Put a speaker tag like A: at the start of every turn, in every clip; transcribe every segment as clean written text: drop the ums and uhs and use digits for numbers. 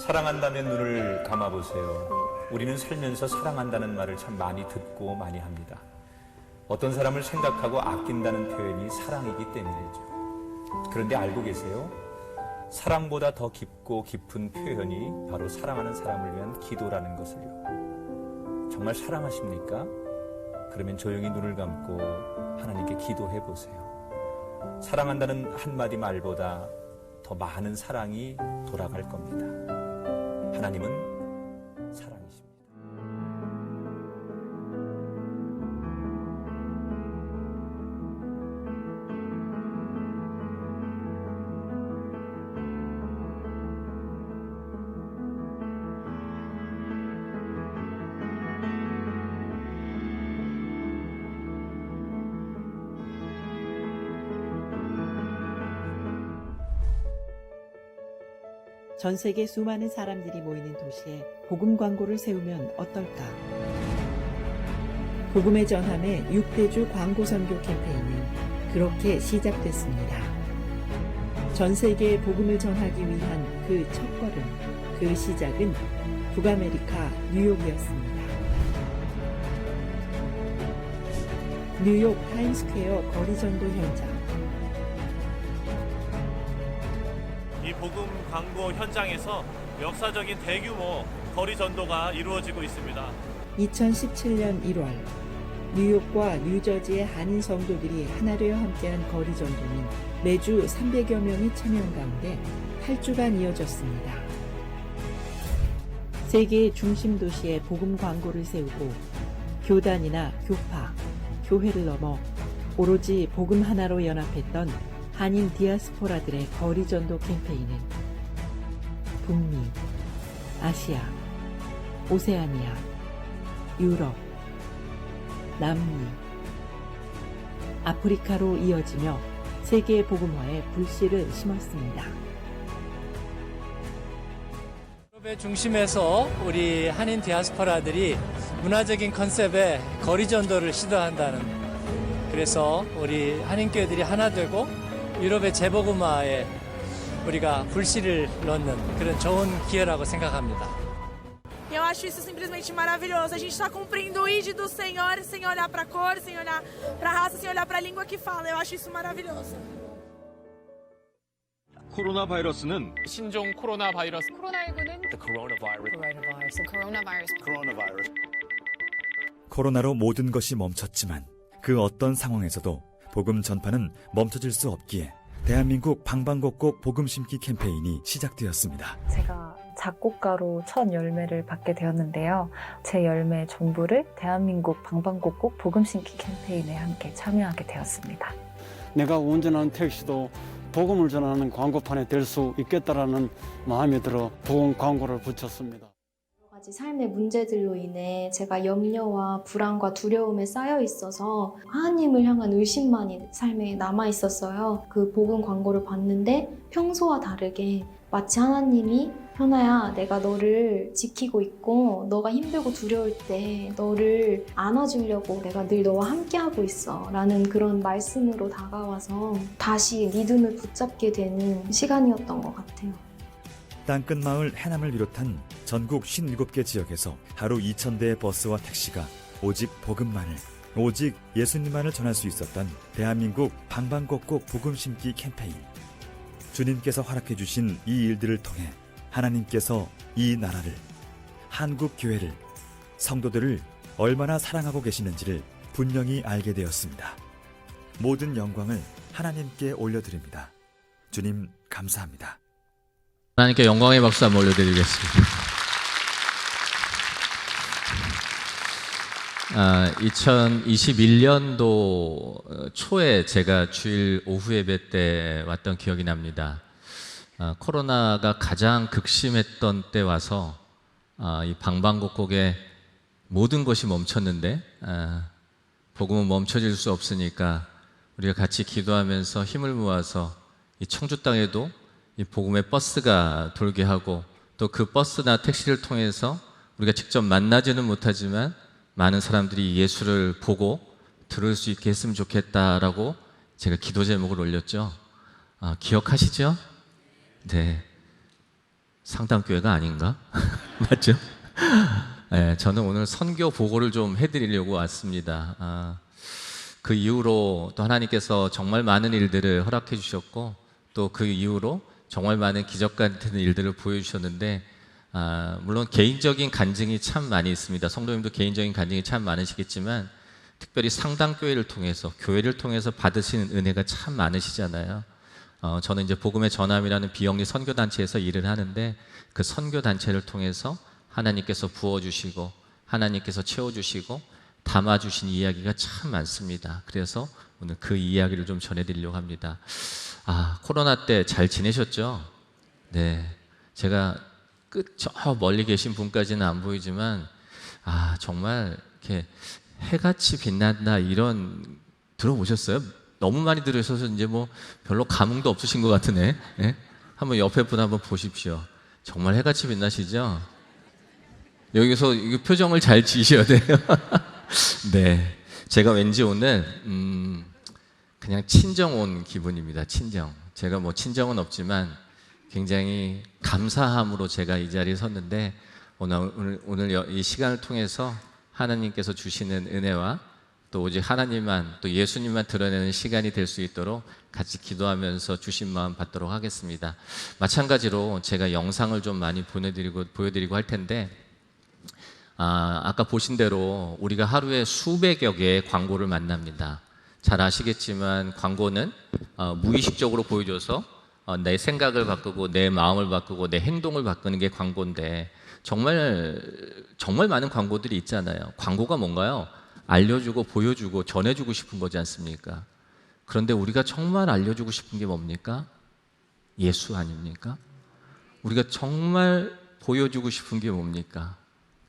A: 사랑한다면 눈을 감아보세요. 우리는 살면서 사랑한다는 말을 참 많이 듣고 많이 합니다. 어떤 사람을 생각하고 아낀다는 표현이 사랑이기 때문이죠. 그런데 알고 계세요? 사랑보다 더 깊고 깊은 표현이 바로 사랑하는 사람을 위한 기도라는 것을요. 정말 사랑하십니까? 그러면 조용히 눈을 감고 하나님께 기도해 보세요. 사랑한다는 한마디 말보다 더 많은 사랑이 돌아갈 겁니다. 하나님은 사랑이십니다.
B: 전 세계 수많은 사람들이 모이는 도시에 복음 광고를 세우면 어떨까? 복음의 전함의 6대주 광고 선교 캠페인은 그렇게 시작됐습니다. 전 세계에 복음을 전하기 위한 그 첫걸음, 그 시작은 북아메리카 뉴욕이었습니다. 뉴욕 타임스퀘어 거리 전도 현장.
C: 이 복음 광고 현장에서 역사적인 대규모 거리 전도가 이루어지고 있습니다.
B: 2017년 1월 뉴욕과 뉴저지의 한인 성도들이 하나 되어 함께한 거리 전도는 매주 300여 명이 참여한 가운데 8주간 이어졌습니다. 세계의 중심 도시에 복음 광고를 세우고 교단이나 교파, 교회를 넘어 오로지 복음 하나로 연합했던 한인 디아스포라들의 거리 전도 캠페인은 북미, 아시아, 오세아니아, 유럽, 남미, 아프리카로 이어지며 세계 복음화에 불씨를 심었습니다.
D: 유럽의 중심에서 우리 한인 디아스포라들이 문화적인 컨셉의 거리 전도를 시도한다는, 그래서 우리 한인교회들이 하나 되고 유럽의 재복음화에 우리가 불씨를 넣는 그런 좋은 기회라고 생각합니다.
E: Eu acho isso simplesmente maravilhoso. A gente está cumprindo o ID do Senhor sem olhar para a cor, sem olhar para a raça, sem olhar para a língua que fala. Eu acho isso maravilhoso.
F: 코로나 바이러스는
G: 신종 코로나 바이러스
H: 코로나19는
I: 코로나로 모든 것이 멈췄지만 그 어떤 상황에서도 복음 전파는 멈춰질 수 없기에 대한민국 방방곡곡 복음 심기 캠페인이 시작되었습니다.
J: 제가 작곡가로 첫 열매를 받게 되었는데요. 제 열매 전부를 대한민국 방방곡곡 복음 심기 캠페인에 함께 참여하게 되었습니다.
K: 내가 운전하는 택시도 복음을 전하는 광고판에 될 수 있겠다라는 마음이 들어 복음 광고를 붙였습니다.
L: 여러 가지 삶의 문제들로 인해 제가 염려와 불안과 두려움에 쌓여 있어서 하나님을 향한 의심만이 삶에 남아 있었어요. 그 복음 광고를 봤는데 평소와 다르게 마치 하나님이 현아야, 내가 너를 지키고 있고 너가 힘들고 두려울 때 너를 안아주려고 내가 늘 너와 함께하고 있어 라는 그런 말씀으로 다가와서 다시 믿음을 붙잡게 되는 시간이었던 것 같아요.
I: 땅끝마을 해남을 비롯한 전국 57개 지역에서 하루 2,000대의 버스와 택시가 오직 복음만을, 오직 예수님만을 전할 수 있었던 대한민국 방방곡곡 복음 심기 캠페인. 주님께서 허락해 주신 이 일들을 통해 하나님께서 이 나라를, 한국 교회를, 성도들을 얼마나 사랑하고 계시는지를 분명히 알게 되었습니다. 모든 영광을 하나님께 올려드립니다. 주님 감사합니다.
M: 하나님께 영광의 박수 한번 올려드리겠습니다. 2021년도 초에 제가 주일 오후 예배 때 왔던 기억이 납니다. 코로나가 가장 극심했던 때 와서 이 방방곡곡에 모든 것이 멈췄는데 복음은 멈춰질 수 없으니까 우리가 같이 기도하면서 힘을 모아서 이 청주 땅에도 이 복음의 버스가 돌게 하고 또 그 버스나 택시를 통해서 우리가 직접 만나지는 못하지만 많은 사람들이 예수를 보고 들을 수 있게 했으면 좋겠다라고 제가 기도 제목을 올렸죠. 기억하시죠? 네. 상담교회가 아닌가? 맞죠? 네, 저는 오늘 선교 보고를 좀 해드리려고 왔습니다. 그 이후로 또 하나님께서 정말 많은 일들을 허락해 주셨고 또 그 이후로 정말 많은 기적 같은 일들을 보여주셨는데 물론 개인적인 간증이 참 많이 있습니다. 성도님도 개인적인 간증이 참 많으시겠지만 특별히 상담교회를 통해서 교회를 통해서 받으시는 은혜가 참 많으시잖아요. 저는 이제 복음의 전함이라는 비영리 선교단체에서 일을 하는데 그 선교단체를 통해서 하나님께서 부어주시고 하나님께서 채워주시고 담아주신 이야기가 참 많습니다. 그래서 오늘 그 이야기를 좀 전해드리려고 합니다. 코로나 때 잘 지내셨죠? 네, 제가 저 멀리 계신 분까지는 안 보이지만 정말 이렇게 해같이 빛난다 이런 들어보셨어요? 너무 많이 들으셔서 이제 뭐 별로 감흥도 없으신 것 같으네. 네? 한번 옆에 분 한번 보십시오. 정말 해같이 빛나시죠? 여기서 이 표정을 잘 지으셔야 돼요. 네, 제가 왠지 오늘 그냥 친정 온 기분입니다. 친정. 제가 뭐 친정은 없지만 굉장히 감사함으로 제가 이 자리에 섰는데 오늘 이 시간을 통해서 하나님께서 주시는 은혜와 또 오직 하나님만 또 예수님만 드러내는 시간이 될 수 있도록 같이 기도하면서 주신 마음 받도록 하겠습니다. 마찬가지로 제가 영상을 좀 많이 보여드리고 할 텐데 아까 보신 대로 우리가 하루에 수백여 개의 광고를 만납니다. 잘 아시겠지만 광고는 무의식적으로 보여줘서 내 생각을 바꾸고 내 마음을 바꾸고 내 행동을 바꾸는 게 광고인데 정말 많은 광고들이 있잖아요. 광고가 뭔가요? 알려주고 보여주고 전해주고 싶은 거지 않습니까? 그런데 우리가 정말 알려주고 싶은 게 뭡니까? 예수 아닙니까? 우리가 정말 보여주고 싶은 게 뭡니까?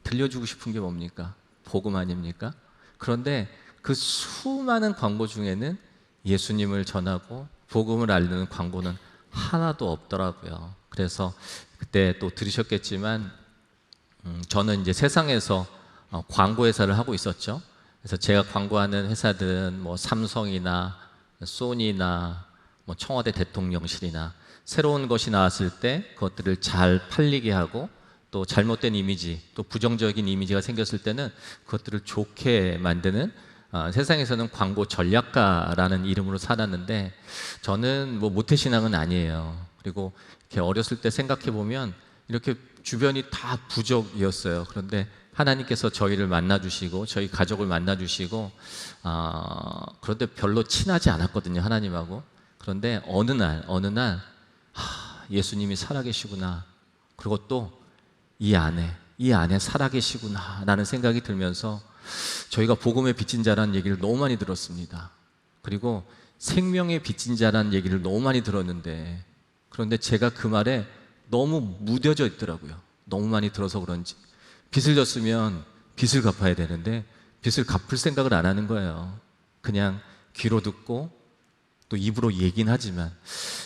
M: 들려주고 싶은 게 뭡니까? 복음 아닙니까? 그런데 그 수많은 광고 중에는 예수님을 전하고 복음을 알리는 광고는 하나도 없더라고요. 그래서 그때 또 들으셨겠지만 저는 이제 세상에서 광고 회사를 하고 있었죠. 그래서 제가 광고하는 회사들은 뭐 삼성이나 소니나 뭐 청와대 대통령실이나 새로운 것이 나왔을 때 그것들을 잘 팔리게 하고 또 잘못된 이미지, 또 부정적인 이미지가 생겼을 때는 그것들을 좋게 만드는 세상에서는 광고 전략가라는 이름으로 살았는데 저는 뭐 모태신앙은 아니에요. 그리고 이렇게 어렸을 때 생각해 보면 이렇게 주변이 다 부족이었어요. 그런데 하나님께서 저희를 만나주시고 저희 가족을 만나주시고 그런데 별로 친하지 않았거든요, 하나님하고. 그런데 어느 날 예수님이 살아계시구나. 그리고 또 이 안에 살아계시구나 라는 생각이 들면서 저희가 복음의 빚진 자라는 얘기를 너무 많이 들었습니다. 그리고 생명의 빚진 자라는 얘기를 너무 많이 들었는데 그런데 제가 그 말에 너무 무뎌져 있더라고요. 너무 많이 들어서 그런지. 빚을 졌으면 빚을 갚아야 되는데 빚을 갚을 생각을 안 하는 거예요. 그냥 귀로 듣고 또 입으로 얘기는 하지만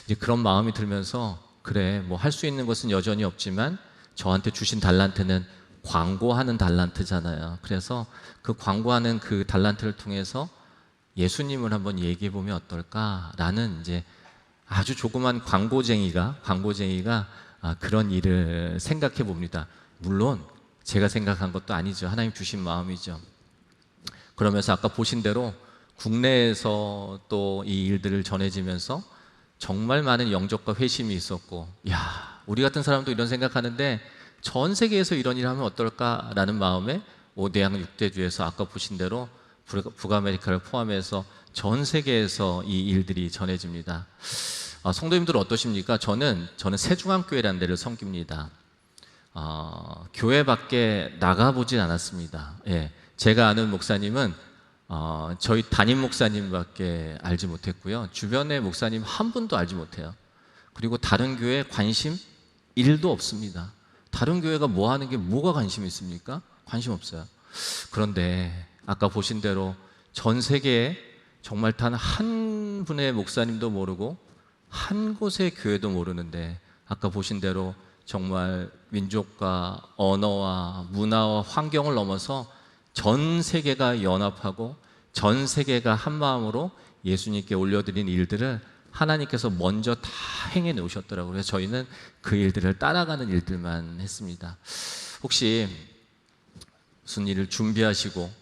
M: 이제 그런 마음이 들면서 그래, 뭐 할 수 있는 것은 여전히 없지만 저한테 주신 달란트는 광고하는 달란트잖아요. 그래서 그 광고하는 그 달란트를 통해서 예수님을 한번 얘기해 보면 어떨까라는 이제 아주 조그만 광고쟁이가 그런 일을 생각해 봅니다. 물론 제가 생각한 것도 아니죠. 하나님 주신 마음이죠. 그러면서 아까 보신 대로 국내에서 또 이 일들을 전해지면서 정말 많은 영접과 회심이 있었고, 우리 같은 사람도 이런 생각하는데 전 세계에서 이런 일을 하면 어떨까라는 마음에 5대양 6대주에서 아까 보신 대로 북아메리카를 포함해서 전 세계에서 이 일들이 전해집니다. 성도님들은 어떠십니까? 저는 세중앙교회라는 데를 섬깁니다. 교회 밖에 나가보진 않았습니다. 예, 제가 아는 목사님은 저희 담임 목사님밖에 알지 못했고요. 주변의 목사님 한 분도 알지 못해요. 그리고 다른 교회에 관심 1도 없습니다. 다른 교회가 뭐 하는 게 뭐가 관심이 있습니까? 관심 없어요. 그런데 아까 보신 대로 전 세계에 정말 단 한 분의 목사님도 모르고 한 곳의 교회도 모르는데 아까 보신 대로 정말 민족과 언어와 문화와 환경을 넘어서 전 세계가 연합하고 전 세계가 한 마음으로 예수님께 올려드린 일들을 하나님께서 먼저 다 행해 놓으셨더라고요. 그래서 저희는 그 일들을 따라가는 일들만 했습니다. 혹시 무슨 일을 준비하시고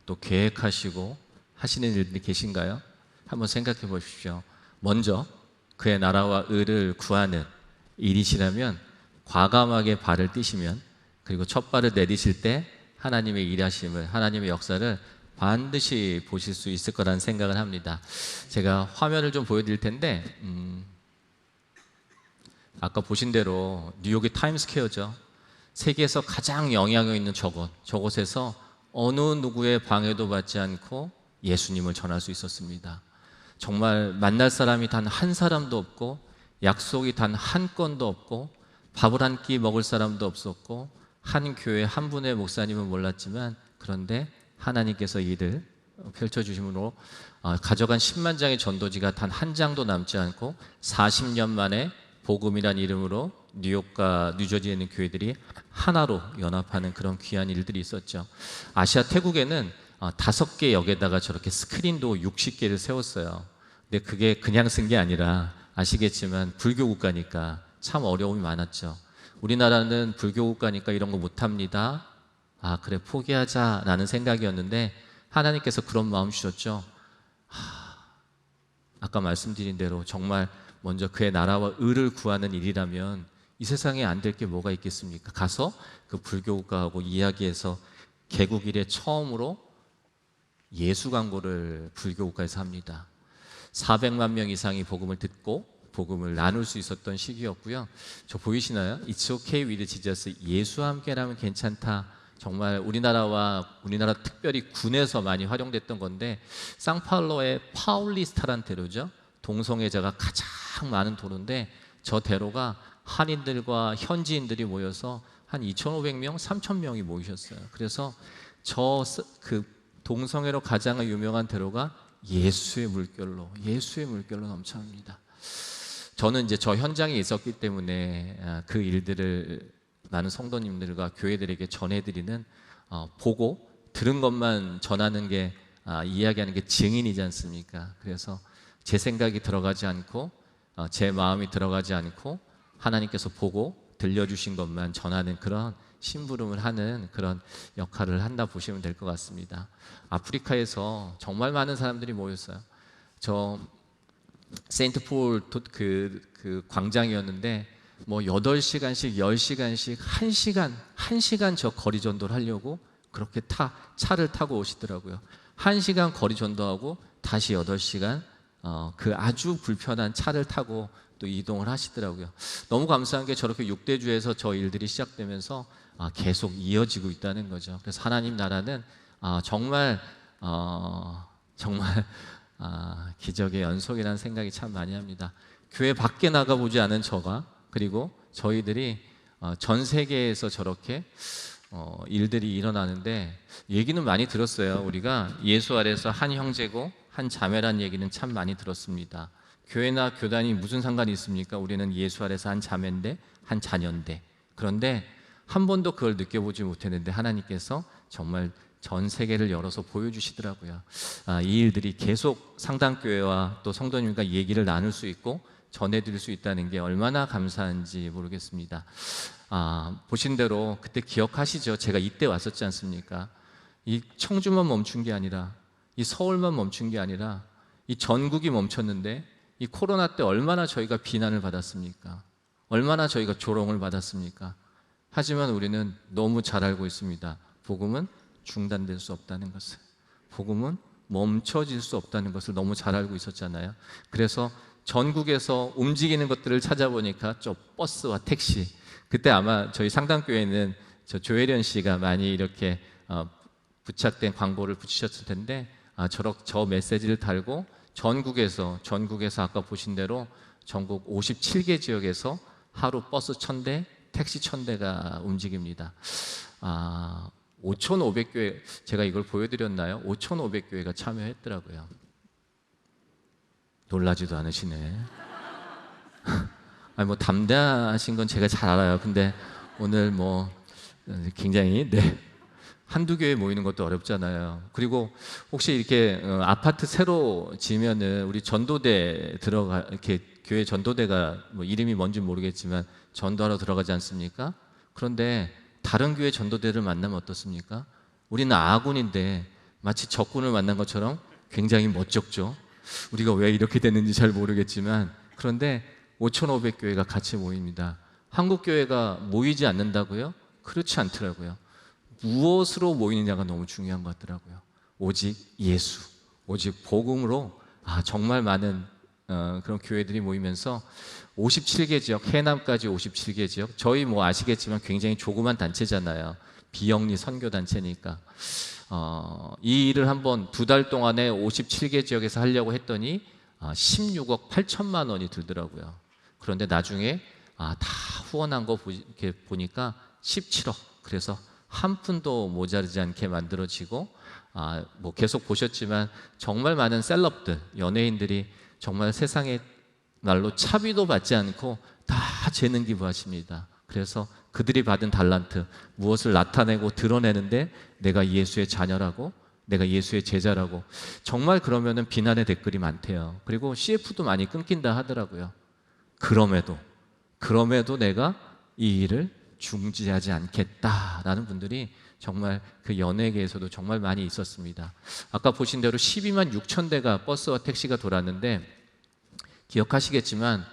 M: 또 계획하시고 하시는 일들이 계신가요? 한번 생각해 보십시오. 먼저 그의 나라와 의를 구하는 일이시라면 과감하게 발을 띄시면, 그리고 첫 발을 내디실 때 하나님의 일하심을, 하나님의 역사를 반드시 보실 수 있을 거라는 생각을 합니다. 제가 화면을 좀 보여드릴 텐데, 아까 보신 대로 뉴욕의 타임스퀘어죠. 세계에서 가장 영향력 있는 저곳에서 어느 누구의 방해도 받지 않고 예수님을 전할 수 있었습니다. 정말 만날 사람이 단 한 사람도 없고, 약속이 단 한 건도 없고, 밥을 한 끼 먹을 사람도 없었고, 한 교회 한 분의 목사님은 몰랐지만, 그런데 하나님께서 이를 펼쳐주심으로 가져간 10만 장의 전도지가 단 한 장도 남지 않고 40년 만에 복음이란 이름으로 뉴욕과 뉴저지에 있는 교회들이 하나로 연합하는 그런 귀한 일들이 있었죠. 아시아 태국에는 5개 역에다가 저렇게 스크린도 60개를 세웠어요. 근데 그게 그냥 쓴 게 아니라, 아시겠지만 불교 국가니까 참 어려움이 많았죠. 우리나라는 불교 국가니까 이런 거 못합니다. 그래, 포기하자라는 생각이었는데 하나님께서 그런 마음 주셨죠. 아까 말씀드린 대로 정말 먼저 그의 나라와 의를 구하는 일이라면 이 세상에 안 될 게 뭐가 있겠습니까? 가서 그 불교 국가하고 이야기해서 개국 이래 처음으로 예수 광고를 불교 국가에서 합니다. 400만 명 이상이 복음을 듣고 복음을 나눌 수 있었던 시기였고요. 저 보이시나요? It's okay with Jesus. 예수와 함께라면 괜찮다. 정말 우리나라 특별히 군에서 많이 활용됐던 건데, 상파울로의 파울리스타란 대로죠. 동성애자가 가장 많은 도로인데, 저 대로가 한인들과 현지인들이 모여서 한 2,500명, 3,000명이 모이셨어요. 그래서 그 동성애로 가장 유명한 대로가 예수의 물결로 넘쳐납니다. 저는 이제 저 현장에 있었기 때문에 그 일들을 많은 성도님들과 교회들에게 전해드리는, 보고 들은 것만 전하는 게, 이야기하는 게 증인이지 않습니까? 그래서 제 생각이 들어가지 않고 제 마음이 들어가지 않고 하나님께서 보고 들려주신 것만 전하는 그런 심부름을 하는 그런 역할을 한다 보시면 될 것 같습니다. 아프리카에서 정말 많은 사람들이 모였어요. 저 세인트폴 그 광장이었는데, 뭐 8시간씩 10시간씩 1시간 저 거리 전도를 하려고 그렇게 차를 타고 오시더라고요. 1시간 거리 전도하고 다시 8시간 그 아주 불편한 차를 타고 또 이동을 하시더라고요. 너무 감사한 게 저렇게 6대주에서 저 일들이 시작되면서 계속 이어지고 있다는 거죠. 그래서 하나님 나라는 정말 기적의 연속이라는 생각이 참 많이 합니다. 교회 밖에 나가보지 않은 저가, 그리고 저희들이 전 세계에서 저렇게 일들이 일어나는데, 얘기는 많이 들었어요. 우리가 예수 아래서 한 형제고 한 자매란 얘기는 참 많이 들었습니다. 교회나 교단이 무슨 상관이 있습니까? 우리는 예수 아래서 한 자매인데, 한 자녀인데. 그런데 한 번도 그걸 느껴보지 못했는데 하나님께서 정말 전 세계를 열어서 보여주시더라고요. 이 일들이 계속 상당교회와 또 성도님과 얘기를 나눌 수 있고 전해드릴 수 있다는 게 얼마나 감사한지 모르겠습니다. 보신 대로 그때 기억하시죠? 제가 이때 왔었지 않습니까? 이 청주만 멈춘 게 아니라, 이 서울만 멈춘 게 아니라 이 전국이 멈췄는데, 이 코로나 때 얼마나 저희가 비난을 받았습니까? 얼마나 저희가 조롱을 받았습니까? 하지만 우리는 너무 잘 알고 있습니다. 복음은 중단될 수 없다는 것을, 복음은 멈춰질 수 없다는 것을 너무 잘 알고 있었잖아요. 그래서 전국에서 움직이는 것들을 찾아보니까 저 버스와 택시, 그때 아마 저희 상당교회는 저 조혜련 씨가 많이 이렇게 부착된 광고를 붙이셨을 텐데, 저 메시지를 달고 전국에서 아까 보신 대로 전국 57개 지역에서 하루 버스 1,000대, 택시 1,000대가 움직입니다. 5,500교회, 제가 이걸 보여드렸나요? 5,500교회가 참여했더라고요. 놀라지도 않으시네. 뭐 담대하신 건 제가 잘 알아요. 근데 오늘 뭐 굉장히 한두 교회 모이는 것도 어렵잖아요. 그리고 혹시 이렇게 아파트 새로 지면은 우리 전도대 이렇게 교회 전도대가 뭐 이름이 뭔지 모르겠지만 전도하러 들어가지 않습니까? 그런데 다른 교회 전도대를 만나면 어떻습니까? 우리는 아군인데 마치 적군을 만난 것처럼 굉장히 멋쩍죠. 우리가 왜 이렇게 됐는지 잘 모르겠지만, 그런데 5,500교회가 같이 모입니다. 한국 교회가 모이지 않는다고요? 그렇지 않더라고요. 무엇으로 모이느냐가 너무 중요한 것 같더라고요. 오직 예수, 오직 복음으로 정말 많은 그런 교회들이 모이면서 57개 지역, 해남까지 57개 지역, 저희 뭐 아시겠지만 굉장히 조그만 단체잖아요. 비영리 선교 단체니까 이 일을 한번 2달 동안에 57개 지역에서 하려고 했더니 16억 8천만 원이 들더라고요. 그런데 나중에 다 후원한 거 이렇게 보니까 17억. 그래서 한 푼도 모자르지 않게 만들어지고, 뭐 계속 보셨지만 정말 많은 셀럽들, 연예인들이 정말 세상에 날로 차비도 받지 않고 다 재능 기부하십니다. 그래서 그들이 받은 달란트, 무엇을 나타내고 드러내는데 내가 예수의 자녀라고, 내가 예수의 제자라고, 정말 그러면은 비난의 댓글이 많대요. 그리고 CF도 많이 끊긴다 하더라고요. 그럼에도 내가 이 일을 중지하지 않겠다라는 분들이 정말 그 연예계에서도 정말 많이 있었습니다. 아까 보신 대로 12만 6천 대가 버스와 택시가 돌았는데, 기억하시겠지만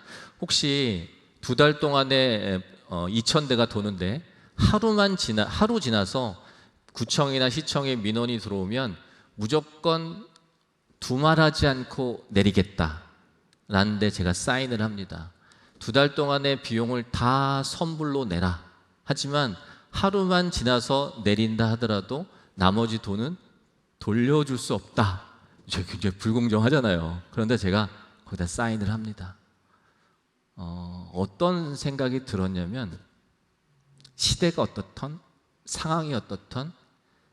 M: 혹시 2달 동안에 2,000대가 도는데 하루 지나서 구청이나 시청에 민원이 들어오면 무조건 두말하지 않고 내리겠다라는 데 제가 사인을 합니다. 2달 동안의 비용을 다 선불로 내라. 하지만 하루만 지나서 내린다 하더라도 나머지 돈은 돌려줄 수 없다. 굉장히 불공정하잖아요. 그런데 제가 거기다 사인을 합니다. 어떤 생각이 들었냐면, 시대가 어떻든 상황이 어떻든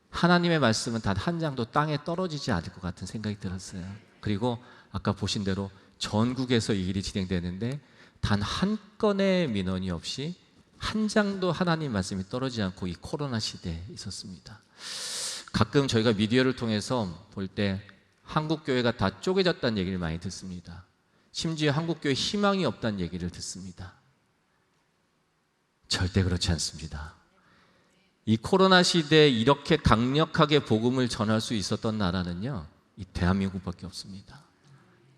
M: 하나님의 말씀은 단 한 장도 땅에 떨어지지 않을 것 같은 생각이 들었어요. 그리고 아까 보신 대로 전국에서 이 일이 진행되는데 단 한 건의 민원이 없이 한 장도 하나님 말씀이 떨어지지 않고 이 코로나 시대에 있었습니다. 가끔 저희가 미디어를 통해서 볼 때 한국 교회가 다 쪼개졌다는 얘기를 많이 듣습니다. 심지어 한국 교회 희망이 없다는 얘기를 듣습니다. 절대 그렇지 않습니다. 이 코로나 시대에 이렇게 강력하게 복음을 전할 수 있었던 나라는요, 이 대한민국밖에 없습니다.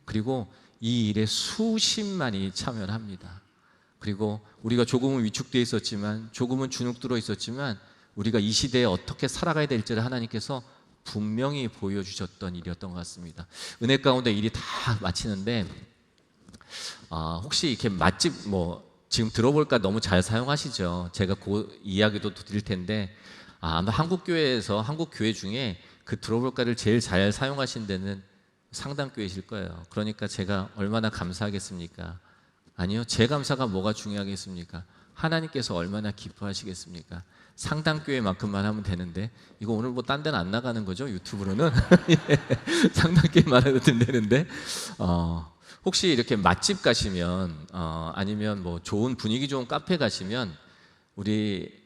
M: 그리고 이 일에 수십만이 참여를 합니다. 그리고 우리가 조금은 위축되어 있었지만, 조금은 주눅들어 있었지만, 우리가 이 시대에 어떻게 살아가야 될지를 하나님께서 분명히 보여주셨던 일이었던 것 같습니다. 은혜 가운데 일이 다 마치는데, 혹시 이렇게 맛집 지금 들어볼까 너무 잘 사용하시죠. 제가 그 이야기도 드릴 텐데, 아마 한국 교회에서, 한국 교회 중에 그 들어볼까를 제일 잘 사용하신 데는 상담교회이실 거예요. 그러니까 제가 얼마나 감사하겠습니까? 아니요, 제 감사가 뭐가 중요하겠습니까? 하나님께서 얼마나 기뻐하시겠습니까? 상담교회만큼만 하면 되는데, 이거 오늘 뭐 딴 데는 안 나가는 거죠? 유튜브로는? 상담교회만 해도 된다는데, 혹시 이렇게 맛집 가시면, 아니면 뭐 좋은 분위기 좋은 카페 가시면, 우리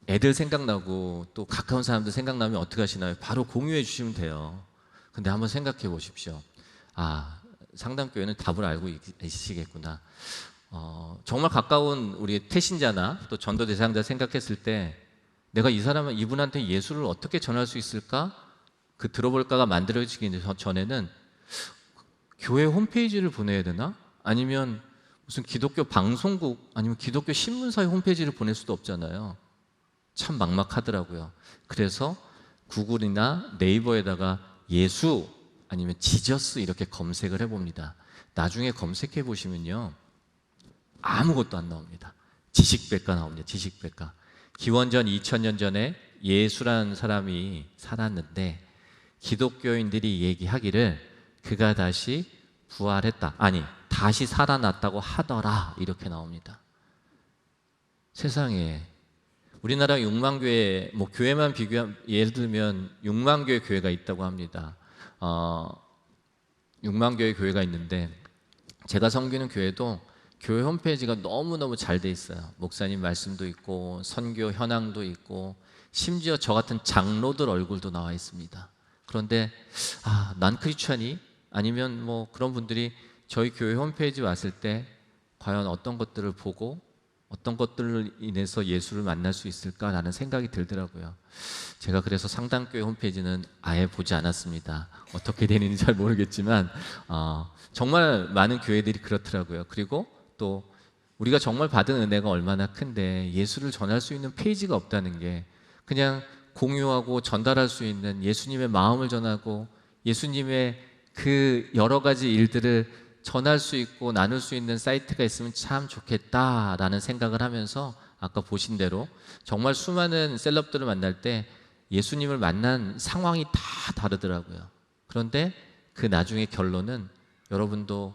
M: 애들 생각나고 또 가까운 사람들 생각나면 어떻게 하시나요? 바로 공유해 주시면 돼요. 근데 한번 생각해 보십시오. 상담교회는 답을 알고 있으시겠구나. 정말 가까운 우리 태신자나 또 전도 대상자 생각했을 때, 내가 이분한테 예수를 어떻게 전할 수 있을까? 그 들어볼까가 만들어지기 전에는 교회 홈페이지를 보내야 되나? 아니면 무슨 기독교 방송국, 아니면 기독교 신문사의 홈페이지를 보낼 수도 없잖아요. 참 막막하더라고요. 그래서 구글이나 네이버에다가 예수 아니면 지저스 이렇게 검색을 해봅니다. 나중에 검색해 보시면요, 아무것도 안 나옵니다. 지식백과 나옵니다. 지식백과. 기원전 2000년 전에 예수라는 사람이 살았는데, 기독교인들이 얘기하기를 그가 다시 부활했다, 아니 다시 살아났다고 하더라, 이렇게 나옵니다. 세상에, 우리나라 6만교회, 교회만 비교하면, 예를 들면 6만교회 교회가 있다고 합니다. 6만교회 교회가 있는데, 제가 섬기는 교회도 교회 홈페이지가 너무너무 잘 돼 있어요. 목사님 말씀도 있고, 선교 현황도 있고, 심지어 저 같은 장로들 얼굴도 나와 있습니다. 그런데 난 크리스찬이 아니면 뭐 그런 분들이 저희 교회 홈페이지 왔을 때 과연 어떤 것들을 보고 어떤 것들을 인해서 예수를 만날 수 있을까라는 생각이 들더라고요. 제가 그래서 상당교회 홈페이지는 아예 보지 않았습니다. 어떻게 되는지 잘 모르겠지만 정말 많은 교회들이 그렇더라고요. 그리고 또 우리가 정말 받은 은혜가 얼마나 큰데 예수를 전할 수 있는 페이지가 없다는 게, 그냥 공유하고 전달할 수 있는 예수님의 마음을 전하고 예수님의 그 여러 가지 일들을 전할 수 있고 나눌 수 있는 사이트가 있으면 참 좋겠다라는 생각을 하면서 아까 보신 대로 정말 수많은 셀럽들을 만날 때 예수님을 만난 상황이 다 다르더라고요. 그런데 그 나중에 결론은 여러분도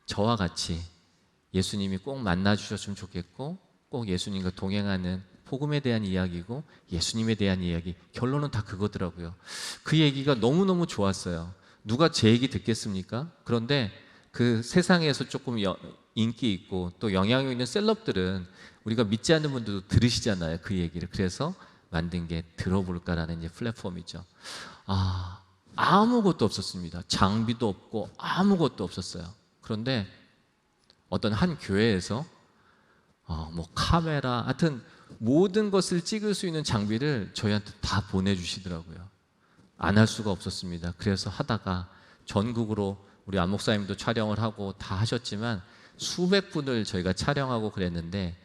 M: 저와 같이 예수님이 꼭 만나 주셨으면 좋겠고 꼭 예수님과 동행하는 복음에 대한 이야기고 예수님에 대한 이야기, 결론은 다 그거더라고요. 그 얘기가 너무너무 좋았어요. 누가 제 얘기 듣겠습니까? 그런데 그 세상에서 조금 인기 있고 또 영향력 있는 셀럽들은 우리가 믿지 않는 분들도 들으시잖아요, 그 얘기를. 그래서 만든 게 들어볼까라는 이제 플랫폼이죠. 아무것도 없었습니다. 장비도 없고 아무것도 없었어요. 그런데 어떤 한 교회에서 뭐 카메라, 하여튼 모든 것을 찍을 수 있는 장비를 저희한테 다 보내주시더라고요. 안 할 수가 없었습니다. 그래서 하다가 전국으로 우리 안 목사님도 촬영을 하고 다 하셨지만 수백 분을 저희가 촬영하고 그랬는데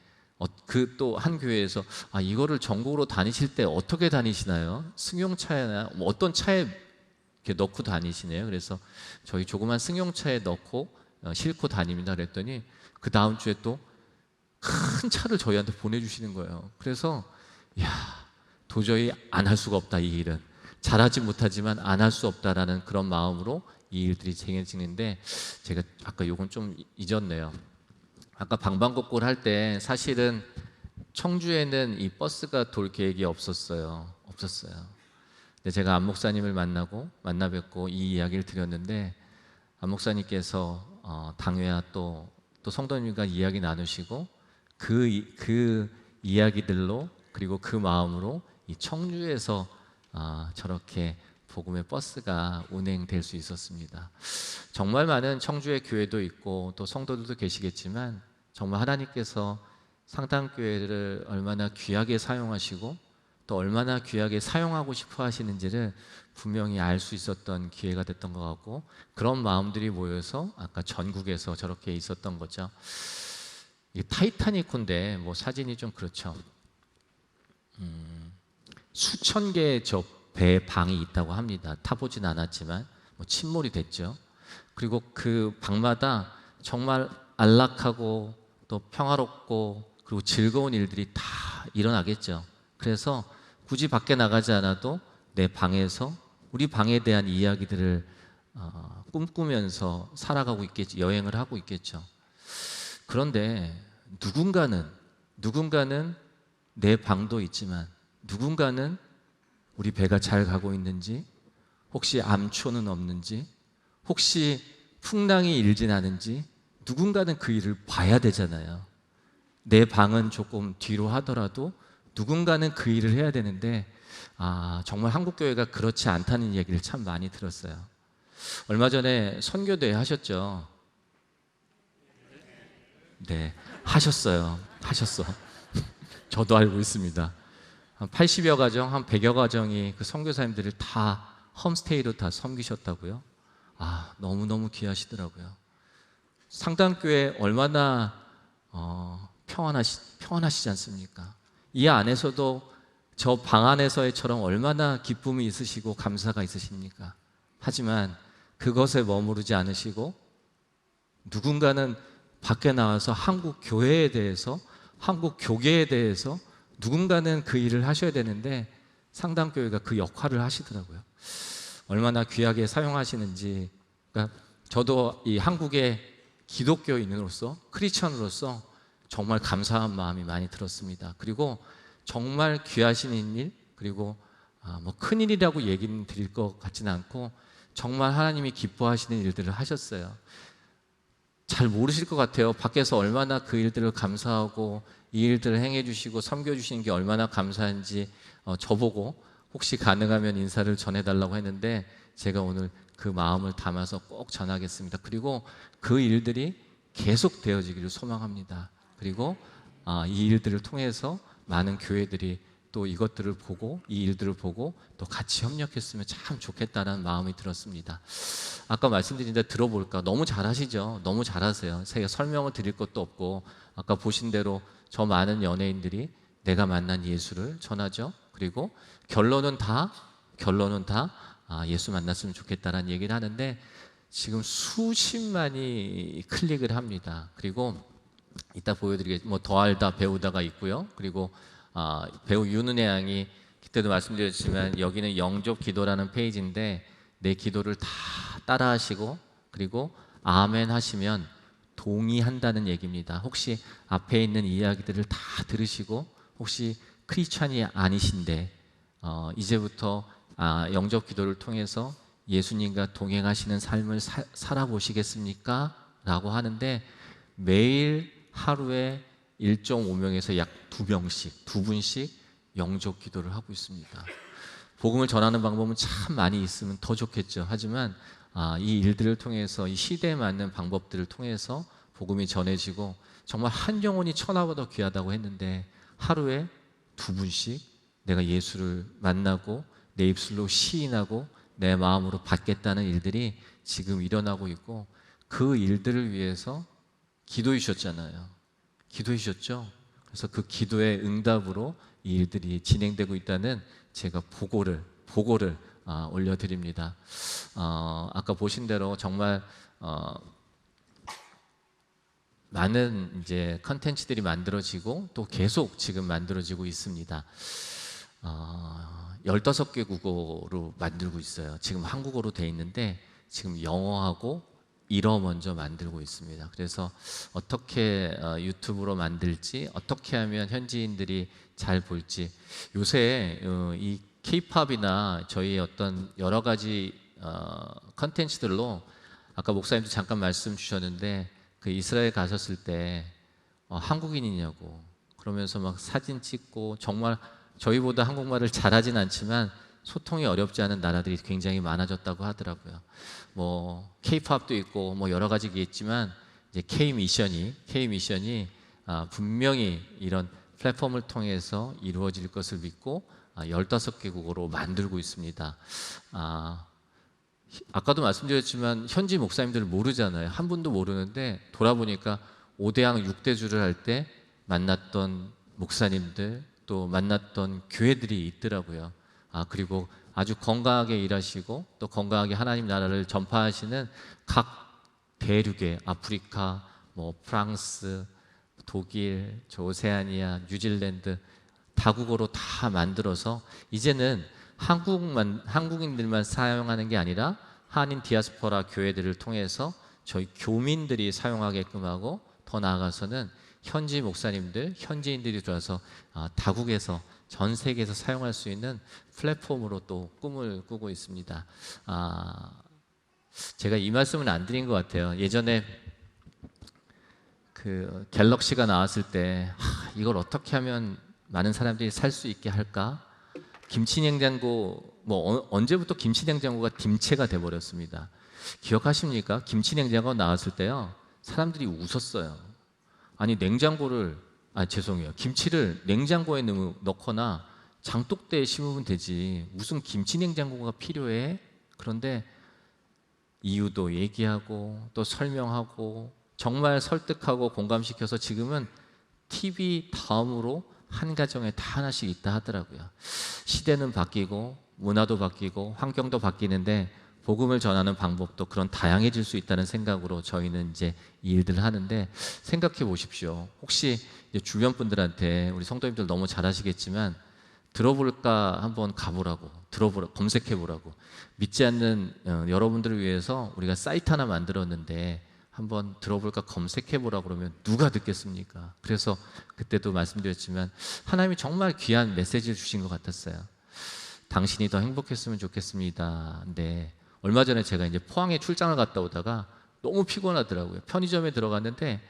M: 그 또 한 교회에서 이거를 전국으로 다니실 때 어떻게 다니시나요? 승용차나 뭐 어떤 차에 이렇게 넣고 다니시네요. 그래서 저희 조그만 승용차에 넣고 싣고 다닙니다. 그랬더니 그 다음 주에 또 큰 차를 저희한테 보내주시는 거예요. 그래서 도저히 안 할 수가 없다, 이 일은. 잘하지 못하지만 안 할 수 없다라는 그런 마음으로 이 일들이 진행되는데, 제가 아까 요건 좀 잊었네요. 아까 방방곡곡 할 때 사실은 청주에는 이 버스가 돌 계획이 없었어요. 근데 제가 안 목사님을 만나 뵙고 이 이야기를 드렸는데, 안 목사님께서 당회와 또 성도님과 이야기 나누시고 그 이야기들로, 그리고 그 마음으로 이 청주에서 저렇게 복음의 버스가 운행될 수 있었습니다. 정말 많은 청주의 교회도 있고 또 성도들도 계시겠지만 정말 하나님께서 상당교회를 얼마나 귀하게 사용하시고 또 얼마나 귀하게 사용하고 싶어 하시는지를 분명히 알 수 있었던 기회가 됐던 것 같고, 그런 마음들이 모여서 아까 전국에서 저렇게 있었던 거죠. 이게 타이타닉호인데 뭐 사진이 좀 그렇죠. 수천 개의 저 배 방이 있다고 합니다. 타보진 않았지만 뭐 침몰이 됐죠. 그리고 그 방마다 정말 안락하고 또 평화롭고 그리고 즐거운 일들이 다 일어나겠죠. 그래서 굳이 밖에 나가지 않아도 내 방에서 우리 방에 대한 이야기들을 꿈꾸면서 살아가고 있겠죠. 여행을 하고 있겠죠. 그런데 누군가는 내 방도 있지만 누군가는 우리 배가 잘 가고 있는지, 혹시 암초는 없는지, 혹시 풍랑이 일진 않은지 누군가는 그 일을 봐야 되잖아요. 내 방은 조금 뒤로 하더라도 누군가는 그 일을 해야 되는데 정말 한국교회가 그렇지 않다는 얘기를 참 많이 들었어요. 얼마 전에 선교대회 하셨죠? 네, 하셨어. 저도 알고 있습니다. 한 80여 가정, 한 100여 가정이 그 선교사님들을 다 홈스테이로 다 섬기셨다고요? 너무너무 귀하시더라고요. 상당교회 얼마나 평안하시지 않습니까? 이 안에서도 저 방 안에서의처럼 얼마나 기쁨이 있으시고 감사가 있으십니까? 하지만 그것에 머무르지 않으시고 누군가는 밖에 나와서 한국 교회에 대해서, 한국 교계에 대해서 누군가는 그 일을 하셔야 되는데 상당교회가 그 역할을 하시더라고요. 얼마나 귀하게 사용하시는지. 그러니까 저도 이 한국의 기독교인으로서, 크리스천으로서 정말 감사한 마음이 많이 들었습니다. 그리고 정말 귀하신 일, 그리고 뭐 큰일이라고 얘기는 드릴 것 같지는 않고 정말 하나님이 기뻐하시는 일들을 하셨어요. 잘 모르실 것 같아요. 밖에서 얼마나 그 일들을 감사하고 이 일들을 행해 주시고 섬겨 주시는 게 얼마나 감사한지 저보고 혹시 가능하면 인사를 전해달라고 했는데 제가 오늘 그 마음을 담아서 꼭 전하겠습니다. 그리고 그 일들이 계속 되어지기를 소망합니다. 그리고 이 일들을 통해서 많은 교회들이 또 이것들을 보고 이 일들을 보고 또 같이 협력했으면 참 좋겠다는 마음이 들었습니다. 아까 말씀드린 데 들어볼까? 너무 잘하시죠? 너무 잘하세요. 제가 설명을 드릴 것도 없고 아까 보신 대로 저 많은 연예인들이 내가 만난 예수를 전하죠. 그리고 결론은 다 예수 만났으면 좋겠다라는 얘기를 하는데 지금 수십만이 클릭을 합니다. 그리고 이따 보여드리겠지만 뭐 더 알다 배우다가 있고요. 그리고 배우 윤은혜 양이 그때도 말씀드렸지만 여기는 영접 기도라는 페이지인데 내 기도를 다 따라하시고 그리고 아멘 하시면 동의한다는 얘기입니다. 혹시 앞에 있는 이야기들을 다 들으시고 혹시 크리스찬이 아니신데 이제부터 영접 기도를 통해서 예수님과 동행하시는 삶을 살아보시겠습니까? 라고 하는데 매일 하루에 1.5명에서 약 2명씩, 2분씩 영접 기도를 하고 있습니다. 복음을 전하는 방법은 참 많이 있으면 더 좋겠죠. 하지만 이 일들을 통해서 이 시대에 맞는 방법들을 통해서 복음이 전해지고 정말 한 영혼이 천하보다 귀하다고 했는데 하루에 2분씩 내가 예수를 만나고 내 입술로 시인하고 내 마음으로 받겠다는 일들이 지금 일어나고 있고 그 일들을 위해서 기도해 주셨잖아요. 기도해 주셨죠? 그래서 그 기도의 응답으로 이 일들이 진행되고 있다는 제가 보고를 올려드립니다. 아까 보신 대로 정말 많은 이제 컨텐츠들이 만들어지고 또 계속 지금 만들어지고 있습니다. 15개 국어로 만들고 있어요. 지금 한국어로 돼 있는데 지금 영어하고 일어 먼저 만들고 있습니다. 그래서 어떻게 유튜브로 만들지, 어떻게 하면 현지인들이 잘 볼지 요새 이 K-팝이나 저희 어떤 여러 가지 컨텐츠들로 아까 목사님도 잠깐 말씀 주셨는데 그 이스라엘 가셨을 때 한국인이냐고 그러면서 막 사진 찍고 정말 저희보다 한국말을 잘하진 않지만 소통이 어렵지 않은 나라들이 굉장히 많아졌다고 하더라고요. 뭐 K-팝도 있고 뭐 여러 가지가 있지만 이제 K-미션이 분명히 이런 플랫폼을 통해서 이루어질 것을 믿고 15개 국어로 만들고 있습니다. 아까도 말씀드렸지만 현지 목사님들을 모르잖아요. 한 분도 모르는데 돌아보니까 5대양 6대주를 할 때 만났던 목사님들 또 만났던 교회들이 있더라고요. 그리고 아주 건강하게 일하시고 또 건강하게 하나님 나라를 전파하시는 각 대륙의 아프리카, 뭐 프랑스, 독일, 오세아니아, 뉴질랜드 다국어로 다 만들어서 이제는 한국인들만 사용하는 게 아니라 한인 디아스포라 교회들을 통해서 저희 교민들이 사용하게끔 하고 더 나아가서는 현지 목사님들, 현지인들이 들어와서 다국에서 전 세계에서 사용할 수 있는 플랫폼으로 또 꿈을 꾸고 있습니다. 제가 이 말씀은 안 드린 것 같아요. 예전에 그 갤럭시가 나왔을 때 이걸 어떻게 하면 많은 사람들이 살 수 있게 할까? 김치냉장고 언제부터 김치냉장고가 김체가 돼버렸습니다. 기억하십니까? 김치냉장고 나왔을 때요 사람들이 웃었어요. 아니 김치를 냉장고에 넣거나 장독대에 심으면 되지 무슨 김치냉장고가 필요해? 그런데 이유도 얘기하고 또 설명하고 정말 설득하고 공감시켜서 지금은 TV 다음으로 한 가정에 다 하나씩 있다 하더라고요. 시대는 바뀌고 문화도 바뀌고 환경도 바뀌는데 복음을 전하는 방법도 그런 다양해질 수 있다는 생각으로 저희는 이제 이 일들을 하는데 생각해 보십시오. 혹시 이제 주변 분들한테 우리 성도님들 너무 잘하시겠지만 들어볼까 한번 검색해 보라고 믿지 않는 여러분들을 위해서 우리가 사이트 하나 만들었는데 한번 들어볼까 검색해 보라고 그러면 누가 듣겠습니까? 그래서 그때도 말씀드렸지만 하나님이 정말 귀한 메시지를 주신 것 같았어요. 당신이 더 행복했으면 좋겠습니다. 근데 얼마 전에 제가 이제 포항에 출장을 갔다 오다가 너무 피곤하더라고요. 편의점에 들어갔는데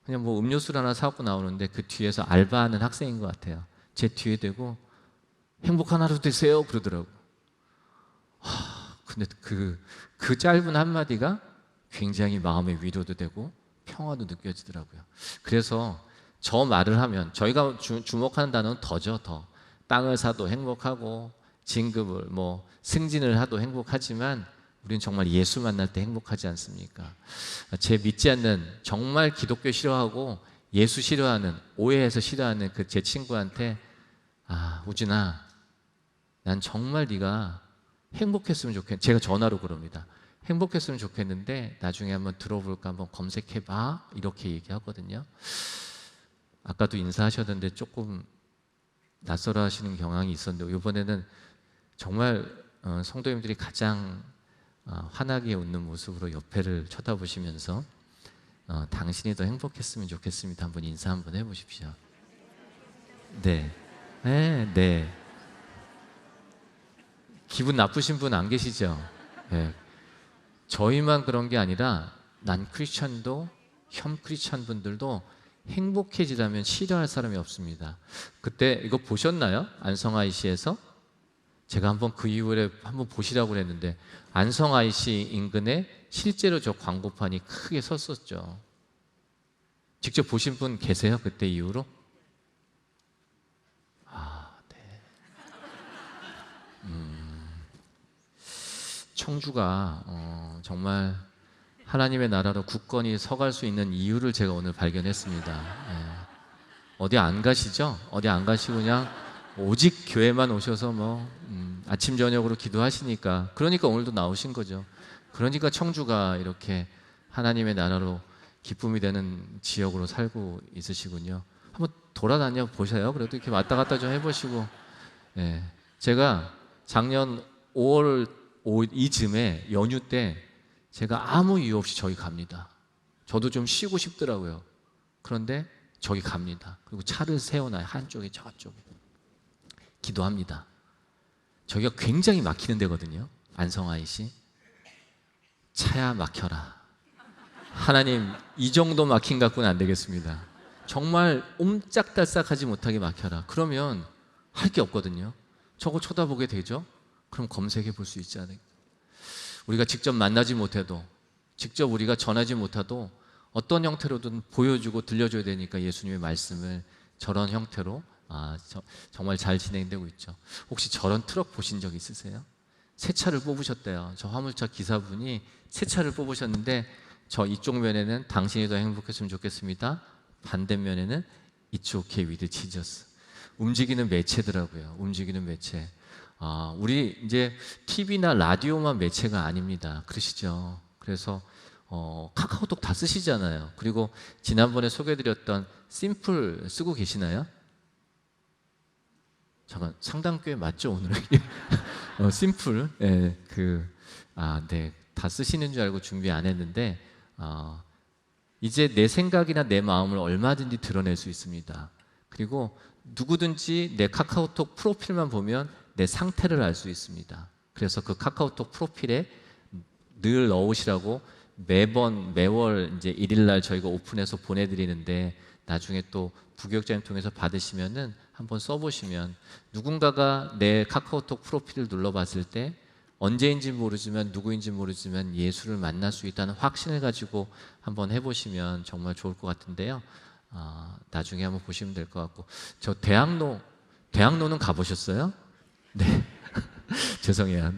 M: 그냥 뭐 음료수를 하나 사고 나오는데 그 뒤에서 알바하는 학생인 것 같아요. 제 뒤에 대고 행복한 하루 되세요 그러더라고요. 근데 그 짧은 한마디가 굉장히 마음의 위로도 되고 평화도 느껴지더라고요. 그래서 저 말을 하면 저희가 주목하는 단어는 더죠. 더. 땅을 사도 행복하고 진급을 뭐 승진을 하도 행복하지만 우리는 정말 예수 만날 때 행복하지 않습니까? 제 믿지 않는 정말 기독교 싫어하고 예수 싫어하는 오해해서 싫어하는 그 제 친구한테 우진아 난 정말 네가 행복했으면 좋겠는데 제가 전화로 그럽니다. 행복했으면 좋겠는데 나중에 한번 들어볼까 한번 검색해봐 이렇게 얘기하거든요. 아까도 인사하셨는데 조금 낯설어 하시는 경향이 있었는데 이번에는 정말 성도님들이 가장 환하게 웃는 모습으로 옆에를 쳐다보시면서 당신이 더 행복했으면 좋겠습니다. 한번 인사 한번 해보십시오. 네. 기분 나쁘신 분 안 계시죠? 네. 저희만 그런 게 아니라 난 크리스천도 현 크리스천 분들도 행복해지라면 싫어할 사람이 없습니다. 그때 이거 보셨나요? 안성 IC에서 제가 한번 그 이후에 한번 보시라고 그랬는데 안성 IC 인근에 실제로 저 광고판이 크게 섰었죠. 직접 보신 분 계세요? 그때 이후로? 네. 청주가 정말 하나님의 나라로 굳건히 서갈 수 있는 이유를 제가 오늘 발견했습니다. 어디 안 가시죠? 어디 안 가시고 그냥 오직 교회만 오셔서 뭐 아침 저녁으로 기도하시니까 그러니까 오늘도 나오신 거죠. 그러니까 청주가 이렇게 하나님의 나라로 기쁨이 되는 지역으로 살고 있으시군요. 한번 돌아다녀 보세요. 그래도 이렇게 왔다 갔다 좀 해보시고. 제가 작년 5월 이쯤에 연휴 때 제가 아무 이유 없이 저기 갑니다. 저도 좀 쉬고 싶더라고요. 그런데 저기 갑니다. 그리고 차를 세워놔요. 한쪽에 저쪽에. 기도합니다. 저기가 굉장히 막히는 데거든요. 안성 IC. 차야 막혀라. 하나님 이 정도 막힘 갖고는 안 되겠습니다. 정말 옴짝달싹하지 못하게 막혀라. 그러면 할 게 없거든요. 저거 쳐다보게 되죠. 그럼 검색해 볼 수 있지 않을까. 우리가 직접 만나지 못해도 직접 우리가 전하지 못해도 어떤 형태로든 보여주고 들려줘야 되니까 예수님의 말씀을 저런 형태로 정말 잘 진행되고 있죠. 혹시 저런 트럭 보신 적 있으세요? 새 차를 뽑으셨대요. 저 화물차 기사분이 새 차를 뽑으셨는데 저 이쪽 면에는 당신이 더 행복했으면 좋겠습니다. 반대면에는 It's okay with Jesus. 움직이는 매체더라고요. 움직이는 매체. 우리 이제 TV나 라디오만 매체가 아닙니다. 그러시죠? 그래서 카카오톡 다 쓰시잖아요. 그리고 지난번에 소개해드렸던 심플 쓰고 계시나요? 잠깐 상당교회 맞죠 오늘은? 심플 네, 다 쓰시는 줄 알고 준비 안 했는데 이제 내 생각이나 내 마음을 얼마든지 드러낼 수 있습니다. 그리고 누구든지 내 카카오톡 프로필만 보면 내 상태를 알 수 있습니다. 그래서 그 카카오톡 프로필에 늘 넣으시라고 매월 이제 1일날 저희가 오픈해서 보내드리는데 나중에 또 부교육자님 통해서 받으시면은 한번 써보시면 누군가가 내 카카오톡 프로필을 눌러봤을 때 언제인지 모르지만 누구인지 모르지만 예수를 만날 수 있다는 확신을 가지고 한번 해보시면 정말 좋을 것 같은데요. 나중에 한번 보시면 될 것 같고 저 대학로는 가보셨어요? 네. 죄송해요.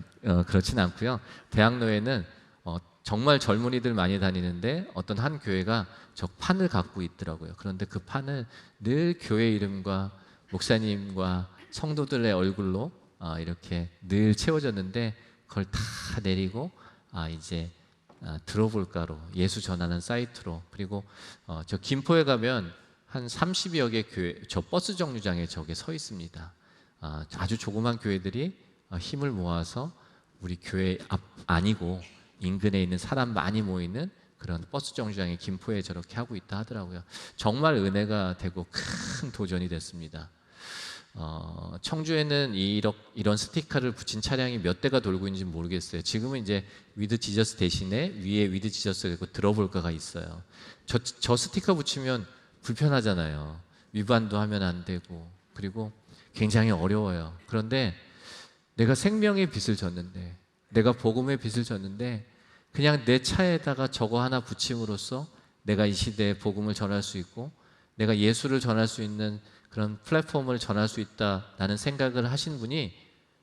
M: 그렇진 않고요. 대학로에는 정말 젊은이들 많이 다니는데 어떤 한 교회가 저 판을 갖고 있더라고요. 그런데 그 판을 늘 교회 이름과 목사님과 성도들의 얼굴로 이렇게 늘 채워졌는데 그걸 다 내리고 이제 들어볼까로 예수 전하는 사이트로 그리고 저 김포에 가면 한 30여 개 교회 저 버스 정류장에 저게 서 있습니다. 아주 조그만 교회들이 힘을 모아서 우리 교회 앞 아니고 인근에 있는 사람 많이 모이는 그런 버스 정류장에 김포에 저렇게 하고 있다 하더라고요. 정말 은혜가 되고 큰 도전이 됐습니다. 청주에는 이런 스티커를 붙인 차량이 몇 대가 돌고 있는지 모르겠어요. 지금은 이제 위드 지저스 대신에 위에 위드 지저스가 있고 들어볼까가 있어요. 저 스티커 붙이면 불편하잖아요. 위반도 하면 안 되고, 그리고 굉장히 어려워요. 그런데 내가 생명의 빚을 졌는데, 내가 복음의 빚을 졌는데, 그냥 내 차에다가 저거 하나 붙임으로써 내가 이 시대에 복음을 전할 수 있고, 내가 예수를 전할 수 있는 그런 플랫폼을 전할 수 있다라는 생각을 하신 분이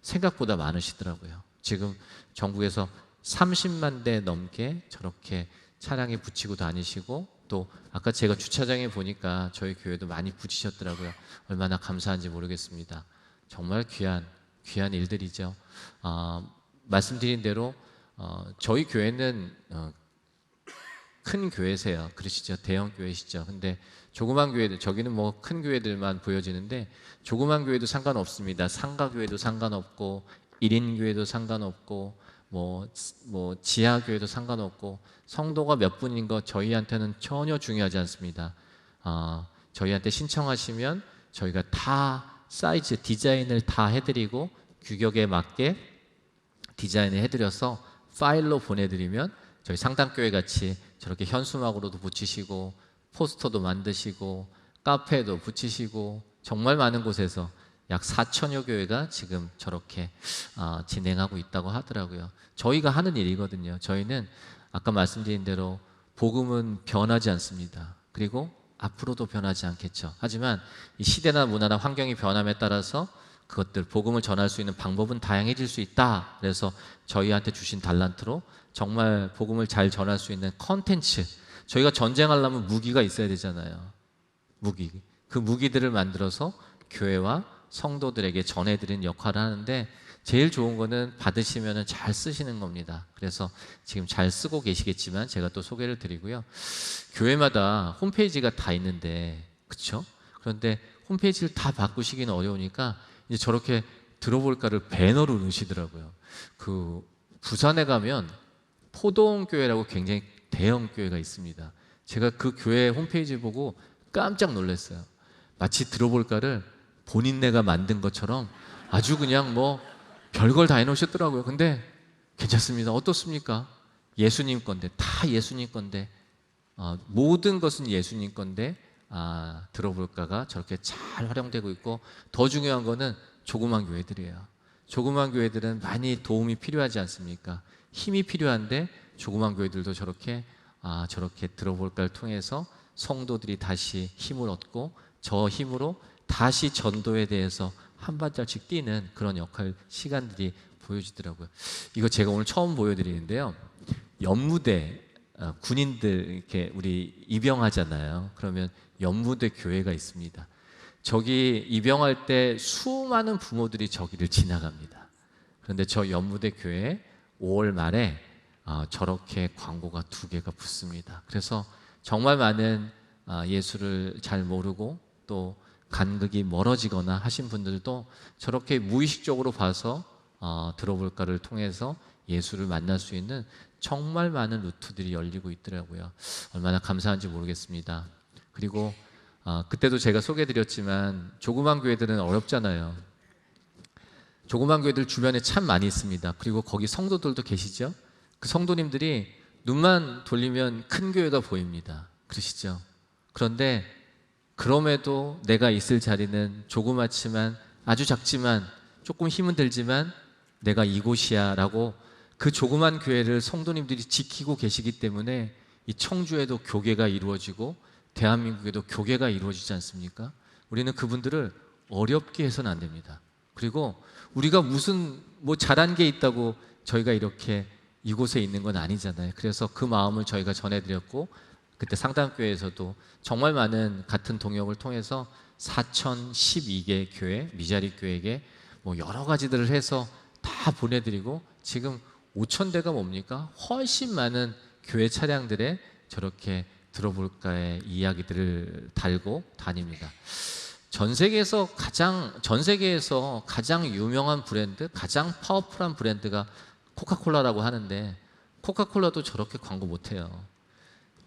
M: 생각보다 많으시더라고요. 지금 전국에서 30만 대 넘게 저렇게 차량에 붙이고 다니시고, 또 아까 제가 주차장에 보니까 저희 교회도 많이 붙이셨더라고요. 얼마나 감사한지 모르겠습니다. 정말 귀한 일들이죠. 말씀드린 대로 저희 교회는 큰 교회세요. 그러시죠? 대형 교회시죠. 근데 조그만 교회들, 저기는 뭐 큰 교회들만 보여지는데 조그만 교회도 상관없습니다. 상가 교회도 상관없고 1인 교회도 상관없고 뭐 지하 교회도 상관없고, 성도가 몇 분인 거 저희한테는 전혀 중요하지 않습니다. 저희한테 신청하시면 저희가 다 사이즈, 디자인을 다 해드리고 규격에 맞게 디자인을 해드려서 파일로 보내드리면 저희 상담교회 같이 저렇게 현수막으로도 붙이시고 포스터도 만드시고 카페에도 붙이시고, 정말 많은 곳에서 약 4천여 교회가 지금 저렇게 진행하고 있다고 하더라고요. 저희가 하는 일이거든요. 저희는 아까 말씀드린 대로 복음은 변하지 않습니다. 그리고 앞으로도 변하지 않겠죠. 하지만 이 시대나 문화나 환경이 변함에 따라서 그것들, 복음을 전할 수 있는 방법은 다양해질 수 있다. 그래서 저희한테 주신 달란트로 정말 복음을 잘 전할 수 있는 컨텐츠, 저희가 전쟁하려면 무기가 있어야 되잖아요. 그 무기들을 만들어서 교회와 성도들에게 전해드리는 역할을 하는데, 제일 좋은 거는 받으시면 잘 쓰시는 겁니다. 그래서 지금 잘 쓰고 계시겠지만 제가 또 소개를 드리고요. 교회마다 홈페이지가 다 있는데, 그렇죠? 그런데 홈페이지를 다 바꾸시기는 어려우니까 이제 저렇게 들어볼까를 배너로 넣으시더라고요. 그 부산에 가면 포도원교회라고 굉장히 대형 교회가 있습니다. 제가 그 교회 홈페이지 보고 깜짝 놀랐어요. 마치 들어볼까를 본인네가 만든 것처럼 아주 그냥 뭐 별걸 다 해놓으셨더라고요. 근데 괜찮습니다. 어떻습니까? 예수님 건데, 다 예수님 건데, 모든 것은 예수님 건데, 들어볼까가 저렇게 잘 활용되고 있고, 더 중요한 거는 조그만 교회들이에요. 조그만 교회들은 많이 도움이 필요하지 않습니까? 힘이 필요한데 조그만 교회들도 저렇게 들어볼까를 통해서 성도들이 다시 힘을 얻고, 저 힘으로 다시 전도에 대해서 한 발짝씩 뛰는 그런 역할, 시간들이 보여지더라고요. 이거 제가 오늘 처음 보여드리는데요. 연무대 군인들 이렇게 우리 입영하잖아요. 그러면 연무대 교회가 있습니다. 저기 입영할 때 수많은 부모들이 저기를 지나갑니다. 그런데 저 연무대 교회에 5월 말에 저렇게 광고가 2개가 붙습니다. 그래서 정말 많은 예수를 잘 모르고 또 간극이 멀어지거나 하신 분들도 저렇게 무의식적으로 봐서 들어볼까를 통해서 예수를 만날 수 있는 정말 많은 루트들이 열리고 있더라고요. 얼마나 감사한지 모르겠습니다. 그리고 그때도 제가 소개해드렸지만 조그만 교회들은 어렵잖아요. 조그만 교회들 주변에 참 많이 있습니다. 그리고 거기 성도들도 계시죠? 그 성도님들이 눈만 돌리면 큰 교회가 보입니다. 그러시죠? 그런데 그럼에도 내가 있을 자리는 조그맣지만, 아주 작지만, 조금 힘은 들지만 내가 이곳이야 라고 그 조그만 교회를 성도님들이 지키고 계시기 때문에 이 청주에도 교계가 이루어지고 대한민국에도 교계가 이루어지지 않습니까? 우리는 그분들을 어렵게 해서는 안 됩니다. 그리고 우리가 무슨 잘한 게 있다고 저희가 이렇게 이곳에 있는 건 아니잖아요. 그래서 그 마음을 저희가 전해드렸고, 그때 상담교회에서도 정말 많은 같은 동역을 통해서 4012개 교회, 미자리 교회에게 여러 가지들을 해서 다 보내드리고, 지금 5,000대가 뭡니까? 훨씬 많은 교회 차량들에 저렇게 들어볼까의 이야기들을 달고 다닙니다. 전 세계에서 가장 유명한 브랜드, 가장 파워풀한 브랜드가 코카콜라라고 하는데, 코카콜라도 저렇게 광고 못해요.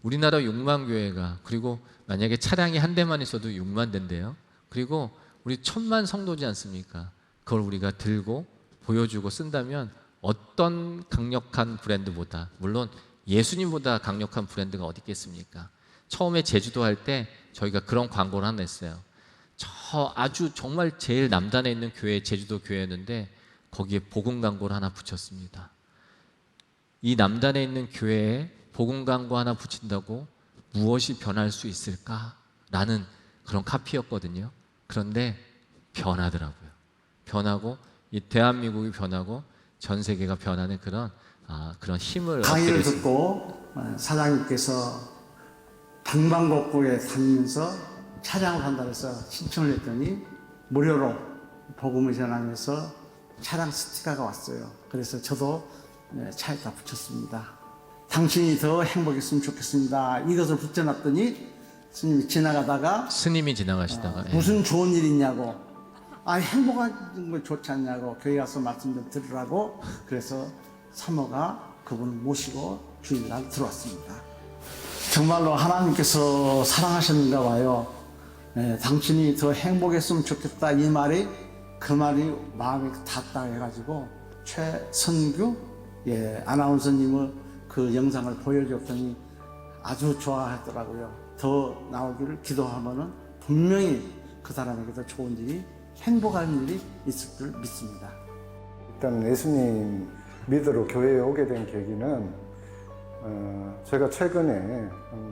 M: 우리나라 6만 교회가, 그리고 만약에 차량이 한 대만 있어도 6만 대인데요. 그리고 우리 1000만 성도지 않습니까? 그걸 우리가 들고 보여주고 쓴다면 어떤 강력한 브랜드보다, 물론 예수님보다 강력한 브랜드가 어디 있겠습니까? 처음에 제주도 할 때 저희가 그런 광고를 하나 냈어요. 저 아주 정말 제일 남단에 있는 교회, 제주도 교회였는데 거기에 복음 광고를 하나 붙였습니다. 이 남단에 있는 교회에 복음 광고 하나 붙인다고 무엇이 변할 수 있을까라는 그런 카피였거든요. 그런데 변하더라고요. 변하고 이 대한민국이 변하고 전 세계가 변하는 그런 힘을
F: 강의를
M: 얻게 됐습니다.
F: 듣고 사장님께서 방방곡곡에 다니면서 차량을 한다고 해서 신청을 했더니 무료로 복음을 전하면서 차량 스티커가 왔어요. 그래서 저도 차에다 붙였습니다. 당신이 더 행복했으면 좋겠습니다. 이것을 붙여놨더니 스님이 지나가다가 무슨 좋은 일 있냐고, 행복한 거 좋지 않냐고, 교회 가서 말씀 좀 들으라고, 그래서 사모가 그분을 모시고 주일날 들어왔습니다. 정말로 하나님께서 사랑하셨는가 봐요. 당신이 더 행복했으면 좋겠다, 이 말이 그 말이 마음에 닿다 해가지고 최선규 아나운서님을 그 영상을 보여줬더니 아주 좋아하더라고요. 더 나오기를 기도하면은 분명히 그 사람에게도 좋은 일이, 행복한 일이 있을 줄 믿습니다.
G: 일단 예수님 믿으러 교회에 오게 된 계기는 제가 최근에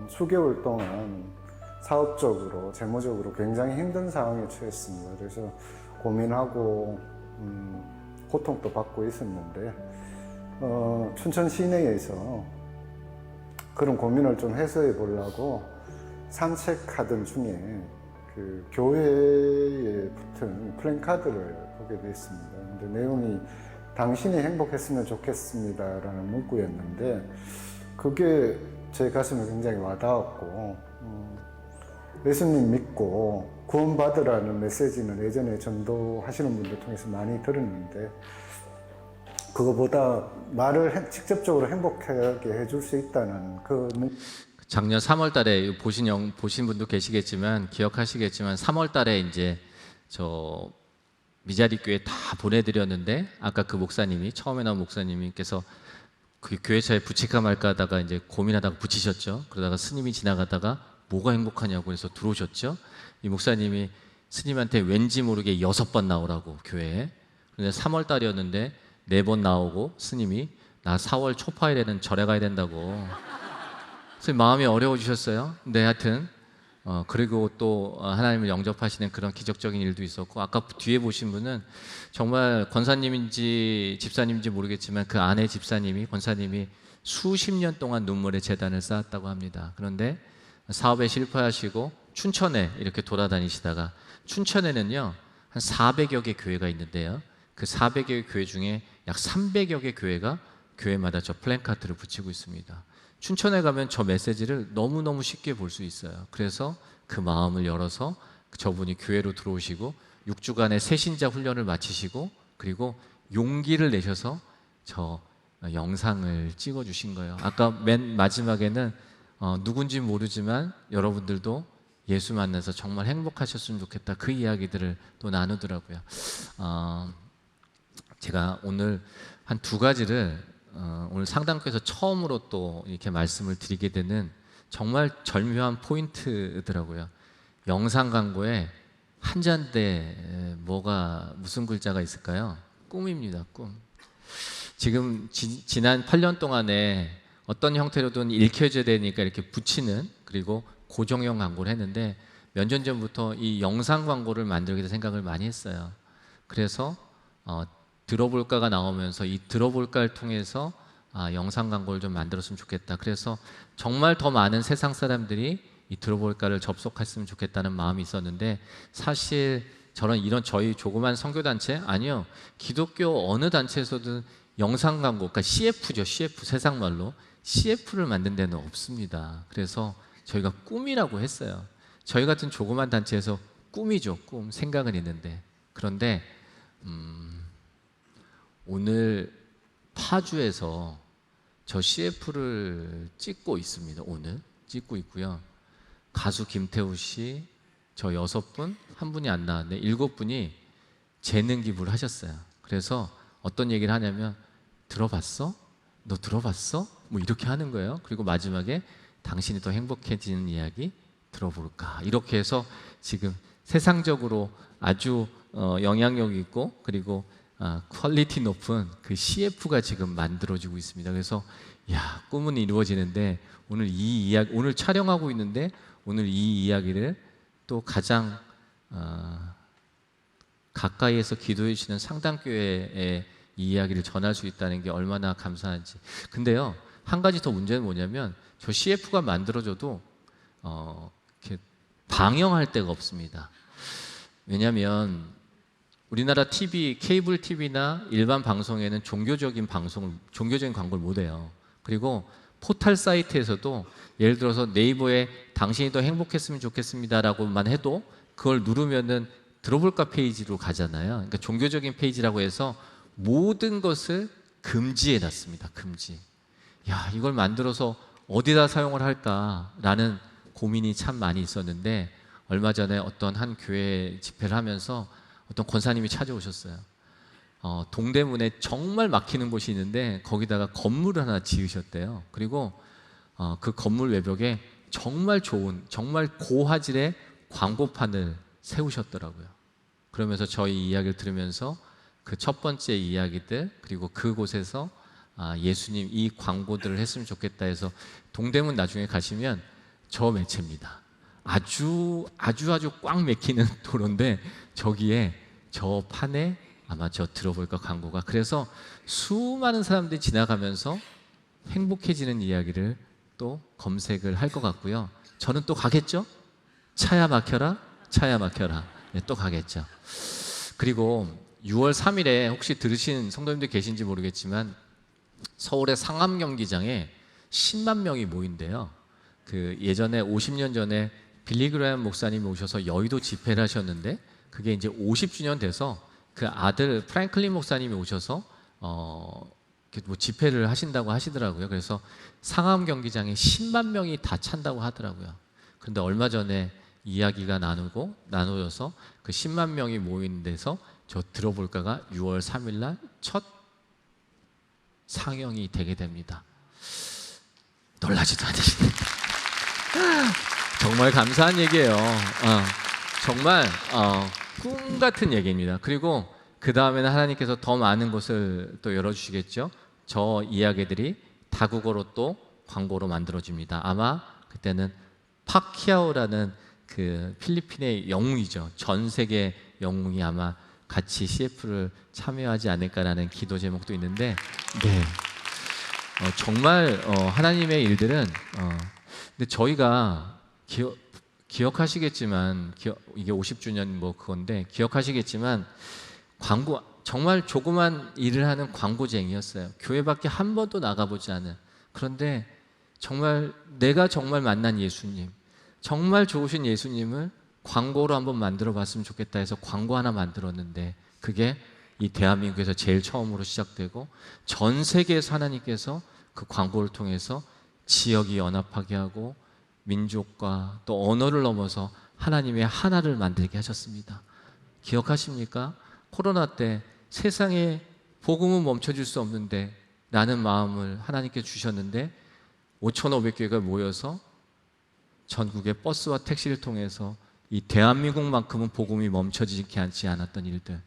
G: 수개월 동안 사업적으로, 재무적으로 굉장히 힘든 상황에 처했습니다. 그래서 고민하고 고통도 받고 있었는데 춘천 시내에서 그런 고민을 좀 해소해 보려고 산책하던 중에 그 교회에 붙은 플랜카드를 보게 됐습니다. 근데 내용이 당신이 행복했으면 좋겠습니다라는 문구였는데 그게 제 가슴에 굉장히 와닿았고 예수님 믿고 구원받으라는 메시지는 예전에 전도하시는 분들 통해서 많이 들었는데 그거보다 말을 직접적으로 행복하게 해줄 수 있다는
M: 작년 3월 달에 보신 분도 계시겠지만 기억하시겠지만 3월 달에 이제 저 미자리 교회 다 보내드렸는데 아까 그 목사님이 처음에 나온 목사님께서 그 교회차에 붙일까 말까 하다가 이제 고민하다가 붙이셨죠. 그러다가 스님이 지나가다가 뭐가 행복하냐고 해서 들어오셨죠. 이 목사님이 스님한테 왠지 모르게 6번 나오라고 교회에. 그런데 3월 달이었는데 4번 나오고 스님이 나 4월 초파일에는 절에 가야 된다고. 그래서 마음이 어려워지셨어요. 근데 하여튼 그리고 또 하나님을 영접하시는 그런 기적적인 일도 있었고 아까 뒤에 보신 분은 정말 권사님인지 집사님인지 모르겠지만 그 아내 집사님이 권사님이 수십 년 동안 눈물의 재단을 쌓았다고 합니다. 그런데 사업에 실패하시고 춘천에 이렇게 돌아다니시다가 춘천에는요 한 400여 개 교회가 있는데요. 그 400여 개 교회 중에 약 300여 개 교회가 교회마다 저 플랜카드를 붙이고 있습니다. 춘천에 가면 저 메시지를 너무너무 쉽게 볼 수 있어요. 그래서 그 마음을 열어서 저분이 교회로 들어오시고 6주간의 새신자 훈련을 마치시고 그리고 용기를 내셔서 저 영상을 찍어주신 거예요. 아까 맨 마지막에는 누군지 모르지만 여러분들도 예수 만나서 정말 행복하셨으면 좋겠다. 그 이야기들을 또 나누더라고요. 제가 오늘 한 2가지를 오늘 상담교에서 처음으로 또 이렇게 말씀을 드리게 되는 정말 절묘한 포인트더라고요. 영상 광고에 한자인데 무슨 글자가 있을까요? 꿈입니다. 꿈. 지금 지난 8년 동안에 어떤 형태로든 읽혀져야 되니까 이렇게 붙이는 그리고 고정형 광고를 했는데 몇 년 전부터 이 영상 광고를 만들기 위해서 생각을 많이 했어요. 그래서 들어볼까가 나오면서 이 들어볼까를 통해서 영상 광고를 좀 만들었으면 좋겠다. 그래서 정말 더 많은 세상 사람들이 이 들어볼까를 접속했으면 좋겠다는 마음이 있었는데 사실 이런 저희 조그만 선교단체 아니요 기독교 어느 단체에서든 영상 광고 그러니까 CF죠. CF 세상말로 CF를 만든 데는 없습니다. 그래서 저희가 꿈이라고 했어요. 저희 같은 조그만 단체에서 꿈이죠. 꿈 생각은 있는데 그런데 오늘 파주에서 저 CF를 찍고 있습니다. 오늘 찍고 있고요. 가수 김태우 씨, 저 6분, 한 분이 안 나왔는데 7분이 재능 기부를 하셨어요. 그래서 어떤 얘기를 하냐면 들어봤어? 너 들어봤어? 뭐 이렇게 하는 거예요. 그리고 마지막에 당신이 더 행복해지는 이야기 들어볼까? 이렇게 해서 지금 세상적으로 아주 영향력 있고 그리고 퀄리티 높은 그 CF가 지금 만들어지고 있습니다. 그래서 야, 꿈은 이루어지는데 오늘 이 이야기, 오늘 촬영하고 있는데 오늘 이 이야기를 또 가장 가까이에서 기도해 주시는 상담교회의 이 이야기를 전할 수 있다는 게 얼마나 감사한지. 근데요, 한 가지 더 문제는 뭐냐면 저 CF가 만들어져도 이렇게 방영할 데가 없습니다. 왜냐하면 우리나라 TV, 케이블 TV나 일반 방송에는 종교적인 광고를 못 해요. 그리고 포털 사이트에서도 예를 들어서 네이버에 당신이 더 행복했으면 좋겠습니다라고만 해도 그걸 누르면은 들어볼까 페이지로 가잖아요. 그러니까 종교적인 페이지라고 해서 모든 것을 금지해 놨습니다. 금지. 야, 이걸 만들어서 어디다 사용을 할까라는 고민이 참 많이 있었는데 얼마 전에 어떤 한 교회 집회를 하면서 어떤 권사님이 찾아오셨어요. 동대문에 정말 막히는 곳이 있는데 거기다가 건물을 하나 지으셨대요. 그리고 그 건물 외벽에 정말 좋은, 정말 고화질의 광고판을 세우셨더라고요. 그러면서 저희 이야기를 들으면서 그 첫 번째 이야기들 그리고 그곳에서 예수님 이 광고들을 했으면 좋겠다 해서 동대문 나중에 가시면 저 매체입니다. 아주 꽉 막히는 도로인데 저기에 저 판에 아마 저 들어볼까 광고가, 그래서 수많은 사람들이 지나가면서 행복해지는 이야기를 또 검색을 할 것 같고요. 저는 또 가겠죠? 차야 막혀라, 차야 막혀라. 네, 또 가겠죠. 그리고 6월 3일에 혹시 들으신 성도님들 계신지 모르겠지만 서울의 상암 경기장에 10만 명이 모인대요. 그 예전에 50년 전에 빌리 그레이엄 목사님이 오셔서 여의도 집회를 하셨는데 그게 이제 50주년 돼서 그 아들 프랭클린 목사님이 오셔서 뭐 집회를 하신다고 하시더라고요. 그래서 상암 경기장에 10만 명이 다 찬다고 하더라고요. 그런데 얼마 전에 이야기가 나눠져서 그 10만 명이 모인 데서 저 들어볼까가 6월 3일 날 첫 상영이 되게 됩니다. 놀라지도 않으시네. 정말 감사한 얘기예요. 정말 꿈 같은 얘기입니다. 그리고 그 다음에는 하나님께서 더 많은 곳을 또 열어주시겠죠. 저 이야기들이 다국어로 또 광고로 만들어집니다. 아마 그때는 파키아오라는 그 필리핀의 영웅이죠. 전 세계 영웅이 아마 같이 CF를 참여하지 않을까라는 기도 제목도 있는데, 네, 정말 하나님의 일들은 근데 저희가 기억하시겠지만 이게 50주년 뭐 그건데 기억하시겠지만 광고 정말 조그만 일을 하는 광고쟁이였어요. 교회밖에 한 번도 나가보지 않은. 그런데 정말 내가 정말 만난 예수님, 정말 좋으신 예수님을 광고로 한번 만들어 봤으면 좋겠다 해서 광고 하나 만들었는데 그게 이 대한민국에서 제일 처음으로 시작되고 전 세계에서 하나님께서 그 광고를 통해서 지역이 연합하게 하고 민족과 또 언어를 넘어서 하나님의 하나를 만들게 하셨습니다. 기억하십니까? 코로나 때 세상에 복음은 멈춰줄 수 없는데 라는 마음을 하나님께 주셨는데 5,500교회가 모여서 전국의 버스와 택시를 통해서 이 대한민국만큼은 복음이 멈춰지지 않았던 일들.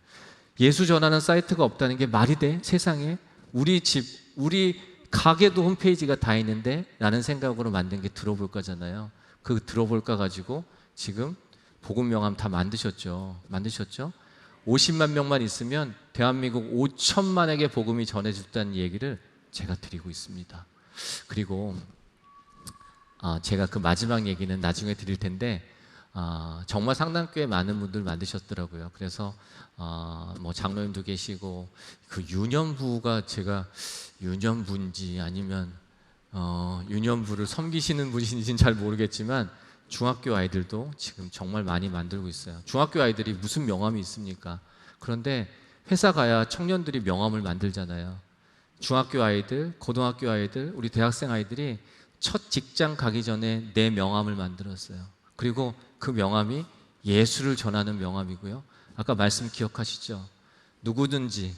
M: 예수 전하는 사이트가 없다는 게 말이 돼? 세상에 우리 집, 우리 가게도 홈페이지가 다 있는데 라는 생각으로 만든 게 들어볼까잖아요. 그 들어볼까 가지고 지금 복음 명함 다 만드셨죠. 50만 명만 있으면 대한민국 5천만에게 복음이 전해졌다는 얘기를 제가 드리고 있습니다. 그리고 제가 그 마지막 얘기는 나중에 드릴 텐데 정말 상당교회 많은 분들 만드셨더라고요. 그래서 뭐 장로님도 계시고 그 유년부가 제가 유년부인지 아니면 유년부를 섬기시는 분이신지는 잘 모르겠지만 중학교 아이들도 지금 정말 많이 만들고 있어요. 중학교 아이들이 무슨 명함이 있습니까? 그런데 회사 가야 청년들이 명함을 만들잖아요. 중학교 아이들, 고등학교 아이들, 우리 대학생 아이들이 첫 직장 가기 전에 내 명함을 만들었어요. 그리고 그 명함이 예수를 전하는 명함이고요. 아까 말씀 기억하시죠? 누구든지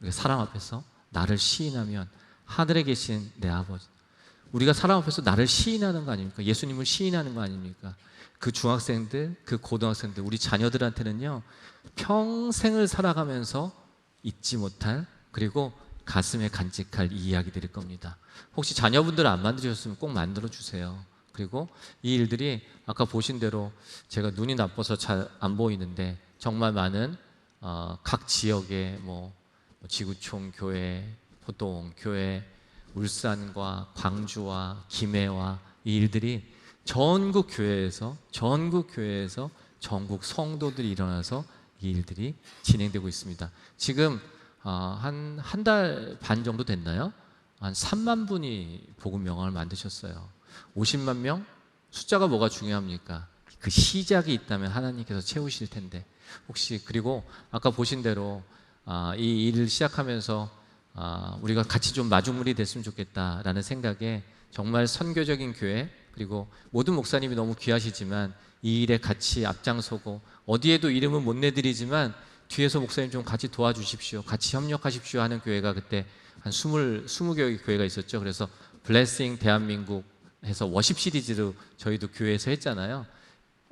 M: 사람 앞에서 나를 시인하면 하늘에 계신 내 아버지, 우리가 사람 앞에서 나를 시인하는 거 아닙니까? 예수님을 시인하는 거 아닙니까? 그 중학생들, 그 고등학생들, 우리 자녀들한테는요, 평생을 살아가면서 잊지 못할, 그리고 가슴에 간직할 이 이야기들일 겁니다. 혹시 자녀분들 안 만드셨으면 꼭 만들어 주세요. 그리고 이 일들이 아까 보신 대로 제가 눈이 나빠서 잘 안 보이는데 정말 많은 각 지역의 지구촌 교회, 포동 교회, 울산과 광주와 김해와 이 일들이 전국 교회에서 전국 성도들이 일어나서 이 일들이 진행되고 있습니다. 지금 한 달 반 정도 됐나요? 한 3만 분이 복음 명함을 만드셨어요. 50만 명? 숫자가 뭐가 중요합니까? 그 시작이 있다면 하나님께서 채우실 텐데, 혹시 그리고 아까 보신 대로 이 일을 시작하면서 우리가 같이 좀 마중물이 됐으면 좋겠다라는 생각에 정말 선교적인 교회, 그리고 모든 목사님이 너무 귀하시지만 이 일에 같이 앞장서고 어디에도 이름은 못 내드리지만 뒤에서 목사님 좀 같이 도와주십시오, 같이 협력하십시오 하는 교회가 그때 한 20개의 교회가 있었죠. 그래서 블레싱 대한민국 해서 워십 시리즈로 저희도 교회에서 했잖아요.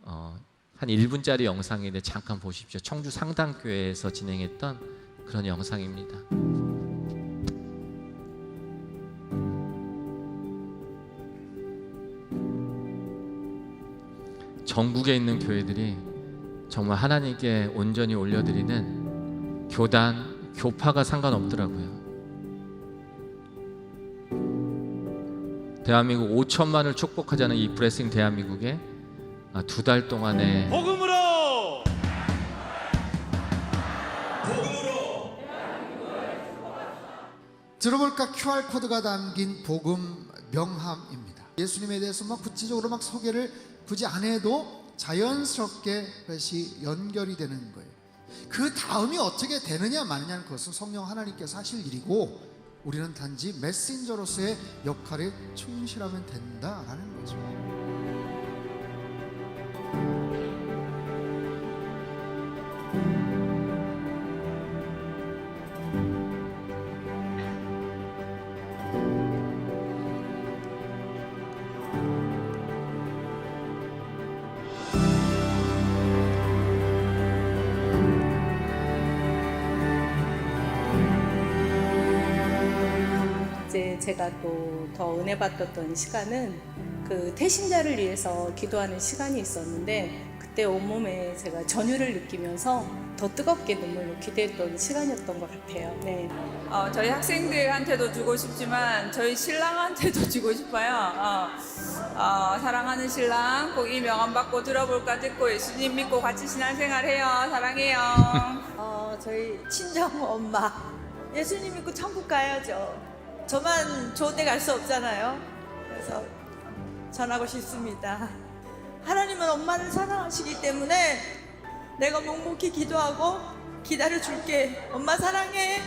M: 한 1분짜리 영상인데 잠깐 보십시오. 청주 상당교회에서 진행했던 그런 영상입니다. 전국에 있는 교회들이 정말 하나님께 온전히 올려드리는 교단, 교파가 상관없더라고요. 대한민국 5천만을 축복하자는 이 블레싱 대한민국에 2달 동안에
C: 복음으로
H: 들어볼까 QR코드가 담긴 복음 명함입니다. 예수님에 대해서 구체적으로 소개를 굳이 안 해도 자연스럽게 그것이 연결이 되는 거예요. 그 다음이 어떻게 되느냐 마느냐는 것은 성령 하나님께서 하실 일이고 우리는 단지 메신저로서의 역할에 충실하면 된다라는 거죠.
N: 이제 제가 또 더 은혜 받았던 시간은 그 태신자를 위해서 기도하는 시간이 있었는데 그때 온몸에 제가 전율을 느끼면서 더 뜨겁게 눈물로 기도했던 시간이었던 것 같아요. 네.
O: 저희 학생들한테도 주고 싶지만 저희 신랑한테도 주고 싶어요. 사랑하는 신랑 꼭 이 명함 받고 들어볼까 듣고 예수님 믿고 같이 신앙생활해요. 사랑해요.
P: 저희 친정 엄마 예수님 믿고 천국 가야죠. 저만 좋은 데 갈 수 없잖아요. 그래서 전하고 싶습니다. 하나님은 엄마를 사랑하시기 때문에 내가 묵묵히 기도하고 기다려줄게. 엄마 사랑해.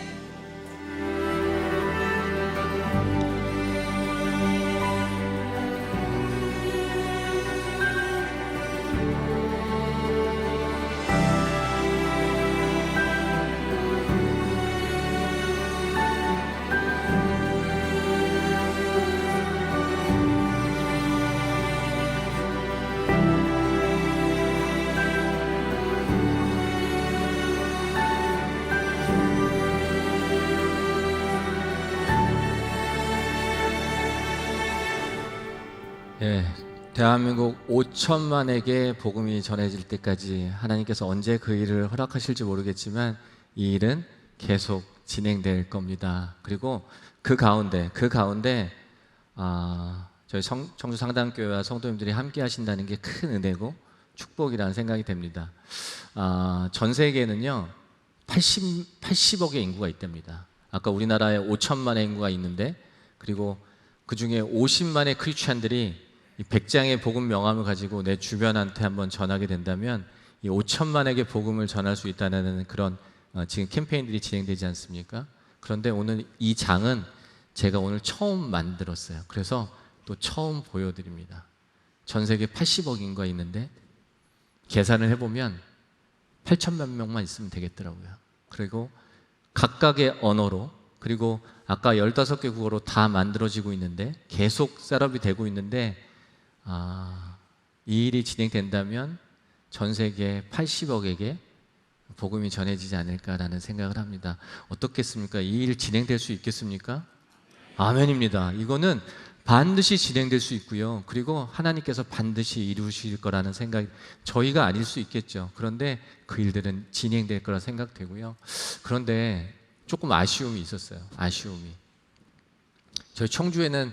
M: 대한민국 5천만에게 복음이 전해질 때까지 하나님께서 언제 그 일을 허락하실지 모르겠지만 이 일은 계속 진행될 겁니다. 그리고 그 가운데 저희 청주 상담교회와 성도님들이 함께 하신다는 게 큰 은혜고 축복이라는 생각이 됩니다. 전 세계에는요 80억의 인구가 있답니다. 아까 우리나라에 5천만의 인구가 있는데, 그리고 그 중에 50만의 크리스찬들이 이 100장의 복음 명함을 가지고 내 주변한테 한번 전하게 된다면 이 5천만에게 복음을 전할 수 있다는 그런 지금 캠페인들이 진행되지 않습니까? 그런데 오늘 이 장은 제가 오늘 처음 만들었어요. 그래서 또 처음 보여드립니다. 전 세계 80억 인구가 있는데 계산을 해보면 8천만 명만 있으면 되겠더라고요. 그리고 각각의 언어로, 그리고 아까 15개 국어로 다 만들어지고 있는데 계속 셋업이 되고 있는데 이 일이 진행된다면 전 세계 80억에게 복음이 전해지지 않을까라는 생각을 합니다. 어떻겠습니까? 이 일 진행될 수 있겠습니까? 아멘입니다. 이거는 반드시 진행될 수 있고요. 그리고 하나님께서 반드시 이루실 거라는 생각이, 저희가 아닐 수 있겠죠. 그런데 그 일들은 진행될 거라 생각되고요. 그런데 조금 아쉬움이 있었어요. 아쉬움이. 저희 청주에는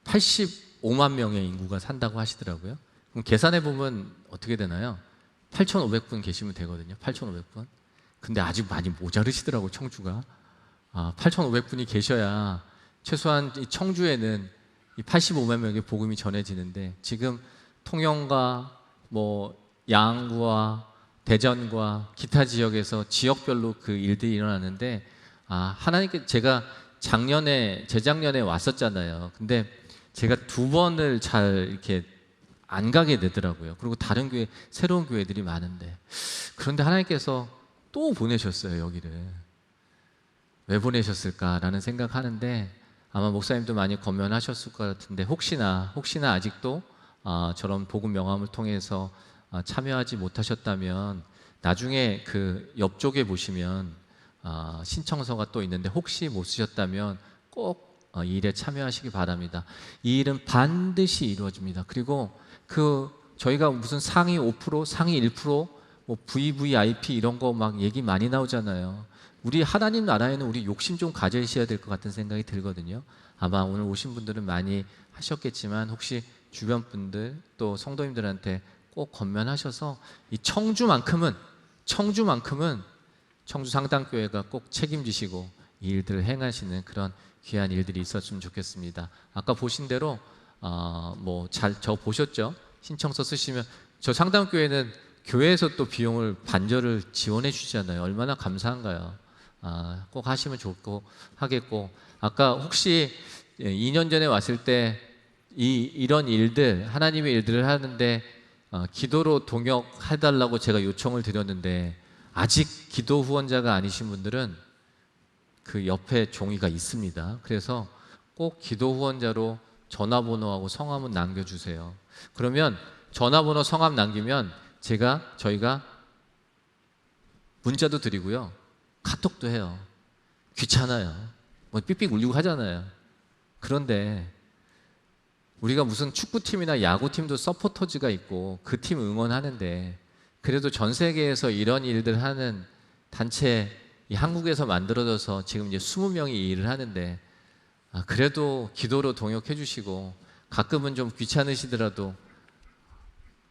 M: 85만 명의 인구가 산다고 하시더라고요. 그럼 계산해 보면 어떻게 되나요? 8,500분 계시면 되거든요. 8,500분. 근데 아직 많이 모자르시더라고요, 청주가. 8,500분이 계셔야 최소한 이 청주에는 이 85만 명의 복음이 전해지는데, 지금 통영과 뭐 양구와 대전과 기타 지역에서 지역별로 그 일들이 일어나는데, 하나님께 제가 재작년에 왔었잖아요. 근데 제가 2번을 잘 이렇게 안 가게 되더라고요. 그리고 다른 교회, 새로운 교회들이 많은데, 그런데 하나님께서 또 보내셨어요, 여기를. 왜 보내셨을까라는 생각하는데, 아마 목사님도 많이 권면하셨을 것 같은데, 혹시나 아직도 저런 복음 명함을 통해서 참여하지 못하셨다면, 나중에 그 옆쪽에 보시면 신청서가 또 있는데, 혹시 못 쓰셨다면 꼭 이 일에 참여하시기 바랍니다. 이 일은 반드시 이루어집니다. 그리고 저희가 무슨 상위 5%, 상위 1%, 뭐 VVIP 이런 거 막 얘기 많이 나오잖아요. 우리 하나님 나라에는 우리 욕심 좀 가져주셔야 될 것 같은 생각이 들거든요. 아마 오늘 오신 분들은 많이 하셨겠지만, 혹시 주변 분들 또 성도님들한테 꼭 권면하셔서 이 청주만큼은 청주 상당교회가 꼭 책임지시고 이 일들을 행하시는 그런 귀한 일들이 있었으면 좋겠습니다. 아까 보신 대로 저 보셨죠? 신청서 쓰시면, 저 상당교회는 교회에서 또 비용을 반절을 지원해 주시잖아요. 얼마나 감사한가요? 꼭 하시면 좋고 하겠고, 아까 혹시 2년 전에 왔을 때 이런 일들, 하나님의 일들을 하는데 기도로 동역해달라고 제가 요청을 드렸는데, 아직 기도 후원자가 아니신 분들은 그 옆에 종이가 있습니다. 그래서 꼭 기도 후원자로 전화번호하고 성함은 남겨주세요. 그러면 전화번호, 성함 남기면 저희가 문자도 드리고요, 카톡도 해요. 귀찮아요. 뭐 삑삑 울리고 하잖아요. 그런데 우리가 무슨 축구팀이나 야구팀도 서포터즈가 있고 그 팀 응원하는데, 그래도 전 세계에서 이런 일들 하는 단체, 이 한국에서 만들어져서 지금 이제 20명이 이 일을 하는데, 그래도 기도로 동역해 주시고, 가끔은 좀 귀찮으시더라도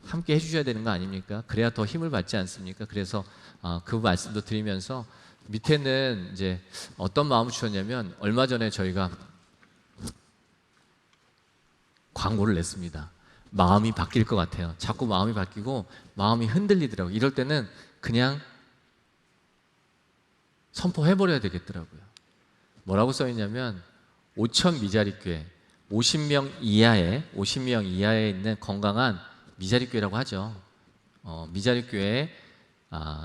M: 함께 해주셔야 되는 거 아닙니까? 그래야 더 힘을 받지 않습니까? 그래서 그 말씀도 드리면서, 밑에는 이제 어떤 마음을 주셨냐면, 얼마 전에 저희가 광고를 냈습니다. 마음이 바뀔 것 같아요. 자꾸 마음이 바뀌고 마음이 흔들리더라고요. 이럴 때는 그냥 선포해버려야 되겠더라고요. 뭐라고 써있냐면, 5천 미자립교회, 50명 이하에 있는 건강한 미자립교회라고 하죠. 미자립교회에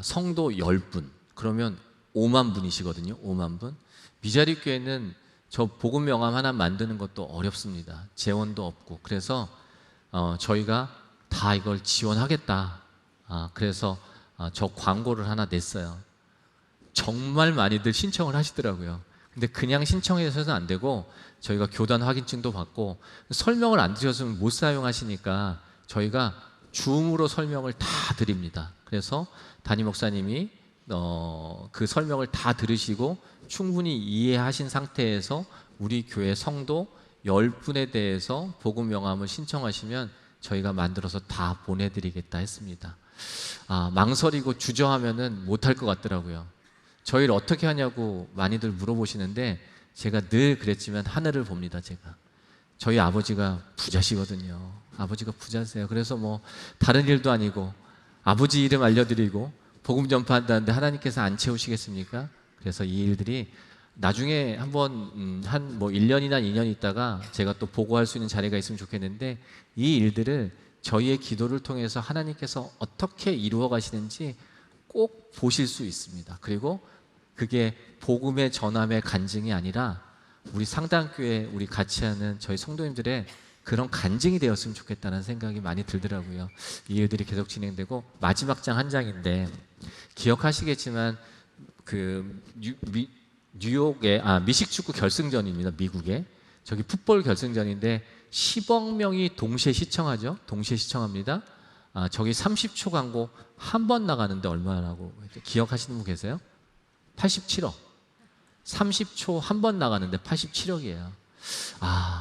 M: 성도 10분, 그러면 5만 분이시거든요. 5만 분. 미자립교회는 저 복음 명함 하나 만드는 것도 어렵습니다. 재원도 없고. 그래서 저희가 다 이걸 지원하겠다. 그래서 저 광고를 하나 냈어요. 정말 많이들 신청을 하시더라고요. 근데 그냥 신청해서는 안 되고, 저희가 교단 확인증도 받고, 설명을 안 드렸으면 못 사용하시니까 저희가 줌으로 설명을 다 드립니다. 그래서 담임 목사님이 그 설명을 다 들으시고 충분히 이해하신 상태에서 우리 교회 성도 10분에 대해서 복음 명함을 신청하시면 저희가 만들어서 다 보내드리겠다 했습니다. 망설이고 주저하면은 못할 것 같더라고요. 저희를 어떻게 하냐고 많이들 물어보시는데, 제가 늘 그랬지만 하늘을 봅니다. 제가 저희 아버지가 부자시거든요. 아버지가 부자세요. 그래서 뭐 다른 일도 아니고 아버지 이름 알려드리고 복음 전파한다는데 하나님께서 안 채우시겠습니까? 그래서 이 일들이 나중에 한번 한 1년이나 2년 있다가 제가 또 보고할 수 있는 자리가 있으면 좋겠는데, 이 일들을 저희의 기도를 통해서 하나님께서 어떻게 이루어 가시는지 꼭 보실 수 있습니다. 그리고 그게 복음의 전함의 간증이 아니라 우리 상당교회 우리 같이 하는 저희 성도님들의 그런 간증이 되었으면 좋겠다는 생각이 많이 들더라고요. 이 일들이 계속 진행되고 마지막 장 한 장인데 기억하시겠지만 그 뉴욕의 미식축구 결승전입니다. 미국의 저기 풋볼 결승전인데 10억 명이 동시에 시청하죠. 동시에 시청합니다. 저기 30초 광고 한 번 나가는데 얼마라고 기억하시는 분 계세요? 87억. 30초 한 번 나가는데 87억이에요.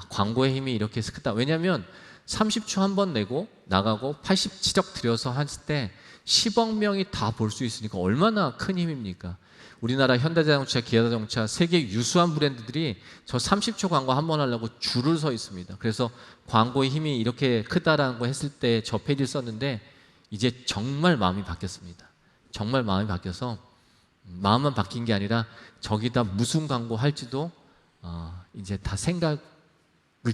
M: 광고의 힘이 이렇게 크다. 왜냐하면 30초 한 번 내고 나가고 87억 들여서 했을 때 10억 명이 다 볼 수 있으니까 얼마나 큰 힘입니까? 우리나라 현대자동차, 기아자동차 세계 유수한 브랜드들이 저 30초 광고 한 번 하려고 줄을 서 있습니다. 그래서 광고의 힘이 이렇게 크다라는 거 했을 때 저 페이지를 썼는데 이제 정말 마음이 바뀌었습니다. 정말 마음이 바뀌어서 마음만 바뀐 게 아니라 저기다 무슨 광고 할지도 이제 다 생각을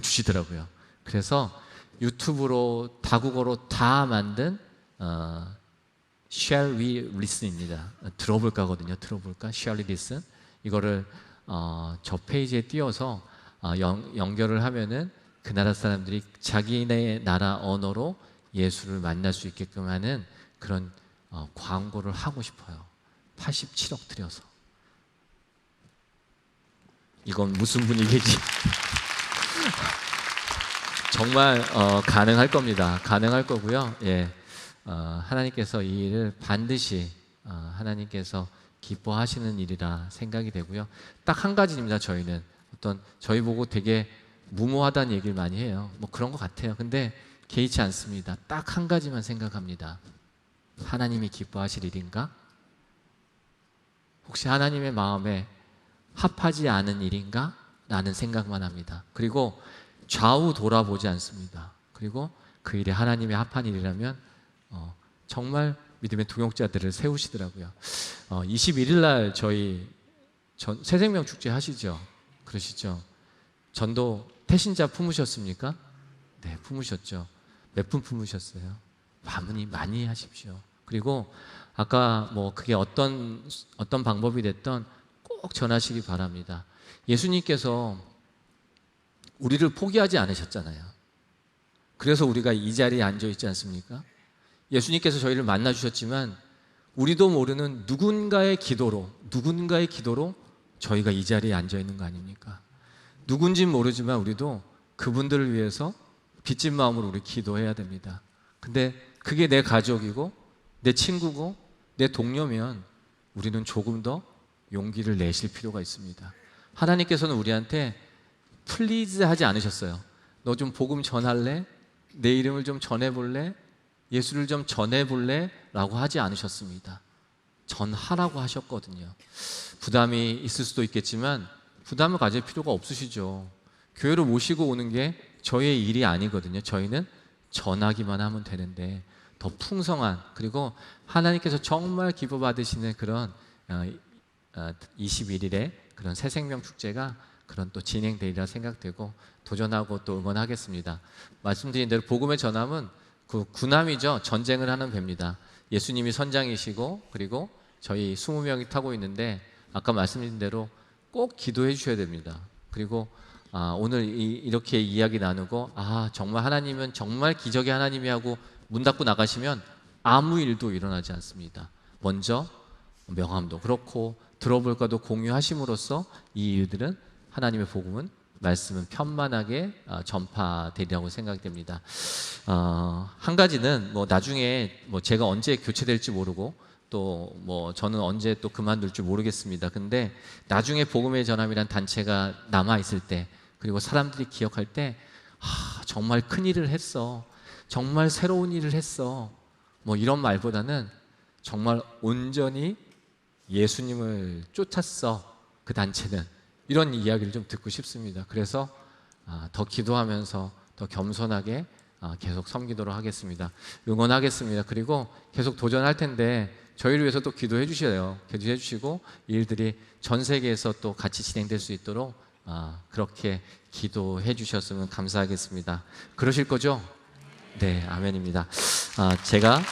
M: 주시더라고요. 그래서 유튜브로 다국어로 다 만든 Shall we listen입니다. 들어볼까 하거든요. 들어볼까? Shall we listen? 이거를 저 페이지에 띄워서 연결을 하면은 그 나라 사람들이 자기네 나라 언어로 예수를 만날 수 있게끔 하는 그런 광고를 하고 싶어요. 87억 들여서. 이건 무슨 분위기지? 정말 가능할 겁니다. 가능할 거고요. 예. 하나님께서 이 일을 반드시 하나님께서 기뻐하시는 일이라 생각이 되고요. 딱 한 가지입니다. 저희는 저희 보고 되게 무모하다는 얘기를 많이 해요. 뭐 그런 것 같아요. 근데 개의치 않습니다. 딱 한 가지만 생각합니다. 하나님이 기뻐하실 일인가? 혹시 하나님의 마음에 합하지 않은 일인가? 라는 생각만 합니다. 그리고 좌우 돌아보지 않습니다. 그리고 그 일이 하나님의 합한 일이라면 정말 믿음의 동역자들을 세우시더라고요. 21일 날 저희 새생명 축제 하시죠? 그러시죠? 전도 태신자 품으셨습니까? 네, 품으셨죠. 몇 분 품으셨어요? 많이 하십시오. 그리고 아까 뭐 그게 어떤 방법이 됐던 꼭 전하시기 바랍니다. 예수님께서 우리를 포기하지 않으셨잖아요. 그래서 우리가 이 자리에 앉아 있지 않습니까? 예수님께서 저희를 만나 주셨지만 우리도 모르는 누군가의 기도로 저희가 이 자리에 앉아 있는 거 아닙니까? 누군지는 모르지만 우리도 그분들을 위해서 빚진 마음으로 우리 기도해야 됩니다. 근데 그게 내 가족이고 내 친구고 내 동료면 우리는 조금 더 용기를 내실 필요가 있습니다. 하나님께서는 우리한테 플리즈 하지 않으셨어요. 너 좀 복음 전할래? 내 이름을 좀 전해볼래? 예수를 좀 전해볼래? 라고 하지 않으셨습니다. 전하라고 하셨거든요. 부담이 있을 수도 있겠지만 부담을 가질 필요가 없으시죠. 교회로 모시고 오는 게 저희의 일이 아니거든요. 저희는 전하기만 하면 되는데 더 풍성한, 그리고 하나님께서 정말 기뻐 받으시는 그런 21일에 그런 새생명 축제가 그런 또 진행되리라 생각되고 도전하고 또 응원하겠습니다. 말씀드린 대로 복음의 전함은 그 군함이죠. 전쟁을 하는 배입니다. 예수님이 선장이시고 그리고 저희 20명이 타고 있는데 아까 말씀드린 대로 꼭 기도해 주셔야 됩니다. 그리고 오늘 이렇게 이야기 나누고 정말 하나님은 정말 기적의 하나님이 하고 문 닫고 나가시면 아무 일도 일어나지 않습니다. 먼저 명함도 그렇고 들어볼까도 공유하심으로써 이 일들은 하나님의 복음은 말씀은 편만하게 전파되리라고 생각됩니다. 한 가지는 뭐 나중에 뭐 제가 언제 교체될지 모르고 또 뭐 저는 언제 또 그만둘지 모르겠습니다. 근데 나중에 복음의 전함이란 단체가 남아 있을 때 그리고 사람들이 기억할 때 정말 큰 일을 했어. 정말 새로운 일을 했어. 뭐 이런 말보다는 정말 온전히 예수님을 쫓았어. 그 단체는. 이런 이야기를 좀 듣고 싶습니다. 그래서 더 기도하면서 더 겸손하게 계속 섬기도록 하겠습니다. 응원하겠습니다. 그리고 계속 도전할 텐데 저희를 위해서 또 기도해 주셔요. 기도해 주시고 일들이 전 세계에서 또 같이 진행될 수 있도록 그렇게 기도해 주셨으면 감사하겠습니다. 그러실 거죠? 네, 아멘입니다. 제가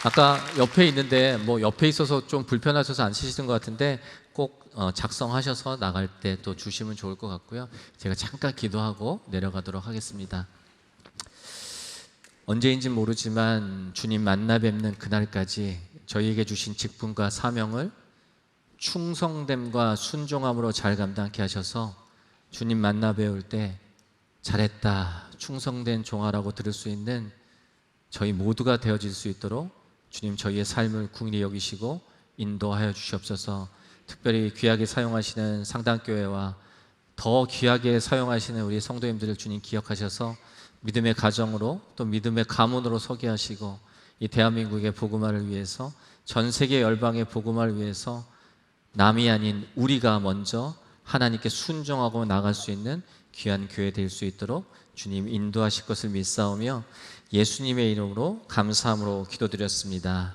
M: 아까 옆에 있는데 뭐 옆에 있어서 좀 불편하셔서 안 쓰시는 것 같은데 꼭 작성하셔서 나갈 때 또 주시면 좋을 것 같고요. 제가 잠깐 기도하고 내려가도록 하겠습니다. 언제인지 모르지만 주님 만나 뵙는 그날까지 저희에게 주신 직분과 사명을 충성됨과 순종함으로 잘 감당케 하셔서 주님 만나 뵈올 때 잘했다, 충성된 종아라고 들을 수 있는 저희 모두가 되어질 수 있도록 주님 저희의 삶을 긍휼히 여기시고 인도하여 주시옵소서. 특별히 귀하게 사용하시는 상당교회와 더 귀하게 사용하시는 우리 성도님들을 주님 기억하셔서 믿음의 가정으로 또 믿음의 가문으로 서게 하시고 이 대한민국의 복음화를 위해서 전 세계 열방의 복음화를 위해서 남이 아닌 우리가 먼저 하나님께 순종하고 나갈 수 있는 귀한 교회 될 수 있도록 주님 인도하실 것을 믿사오며 예수님의 이름으로 감사함으로 기도드렸습니다.